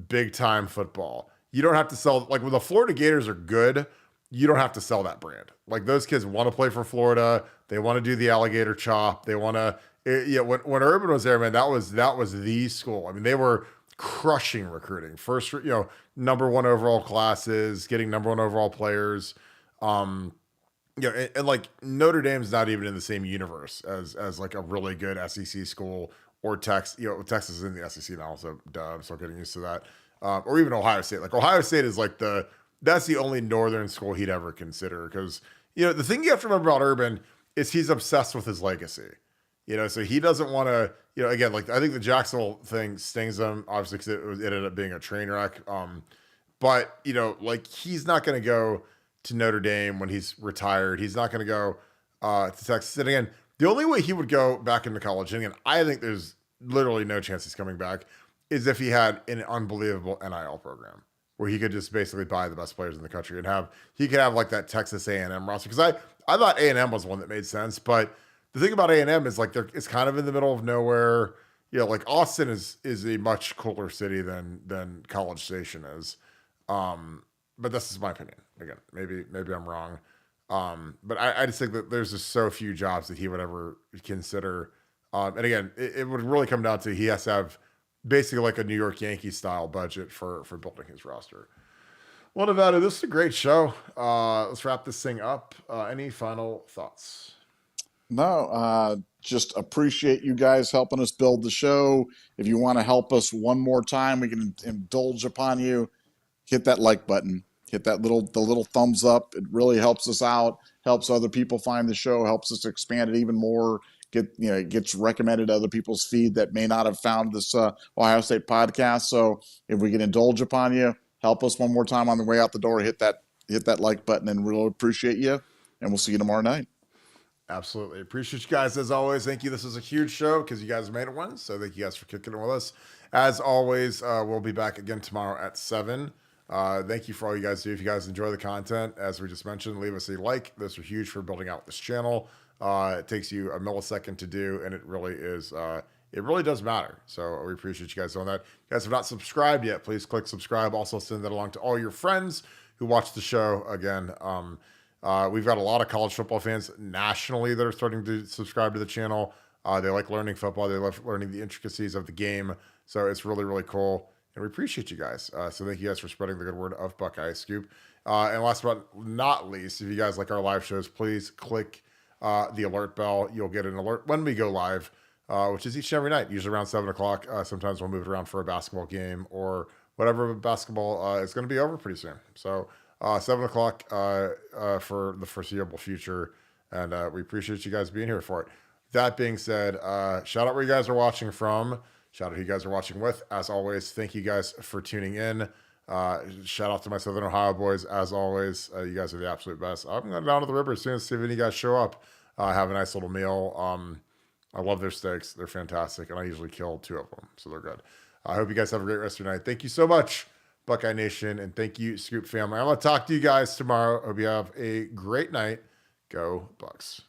Big time football. You don't have to sell, like when the Florida Gators are good, you don't have to sell that brand. Like those kids want to play for Florida. They want to do the alligator chop. They want to, when Urban was there, man, that was the school. I mean, they were crushing recruiting. First, number one overall classes, getting number one overall players. And like Notre Dame's not even in the same universe as like a really good SEC school. Or Texas is in the SEC now, so I'm still getting used to that. Or even Ohio State. Like Ohio State is like that's the only northern school he'd ever consider. Because, the thing you have to remember about Urban is he's obsessed with his legacy. So he doesn't want to, again, like I think the Jacksonville thing stings him, obviously, because it ended up being a train wreck. But, like he's not going to go to Notre Dame when he's retired. He's not going to go to Texas. And again, the only way he would go back into college, and again, I think there's literally no chance he's coming back, is if he had an unbelievable NIL program where he could just basically buy the best players in the country and he could have like that Texas A&M roster. Because I thought A&M was one that made sense, but the thing about A&M is like it's kind of in the middle of nowhere. Like Austin is a much cooler city than College Station is. But this is my opinion. Again, maybe I'm wrong. But I just think that there's just so few jobs that he would ever consider. And again, it would really come down to he has to have basically like a New York Yankees style budget for building his roster. Well, Nevada, this is a great show. Let's wrap this thing up. Any final thoughts? No, just appreciate you guys helping us build the show. If you want to help us one more time, we can indulge upon you. Hit that like button. Hit the little thumbs up. It really helps us out, helps other people find the show, helps us expand it even more. It gets recommended to other people's feed that may not have found this Ohio State podcast. So if we can indulge upon you, help us one more time on the way out the door, hit that hit that like button, and we'll appreciate you. And we'll see you tomorrow night. Absolutely. Appreciate you guys as always. Thank you. This is a huge show because you guys made it one. So thank you guys for kicking it with us. As always, we'll be back again tomorrow at 7. Thank you for all you guys do. If you guys enjoy the content, as we just mentioned, leave us a like. Those are huge for building out this channel. It takes you a millisecond to do, and it really does matter. So we appreciate you guys doing that. If you guys have not subscribed yet, please click subscribe. Also send that along to all your friends who watch the show. Again, we've got a lot of college football fans nationally that are starting to subscribe to the channel. They like learning football. They love learning the intricacies of the game. So it's really, really cool. And we appreciate you guys. So thank you guys for spreading the good word of Buckeye Scoop. And last but not least, if you guys like our live shows, please click the alert bell. You'll get an alert when we go live, which is each and every night, usually around 7 o'clock. Sometimes we'll move it around for a basketball game or whatever. Basketball is going to be over pretty soon. So 7 o'clock for the foreseeable future. And we appreciate you guys being here for it. That being said, shout out where you guys are watching from. Shout out who you guys are watching with. As always, thank you guys for tuning in. Shout out to my Southern Ohio boys. As always, you guys are the absolute best. I'm going down to the river as soon as see if any of you guys show up. Have a nice little meal. I love their steaks. They're fantastic. And I usually kill 2 of them. So they're good. I hope you guys have a great rest of your night. Thank you so much, Buckeye Nation. And thank you, Scoop family. I'm going to talk to you guys tomorrow. Hope you have a great night. Go Bucks.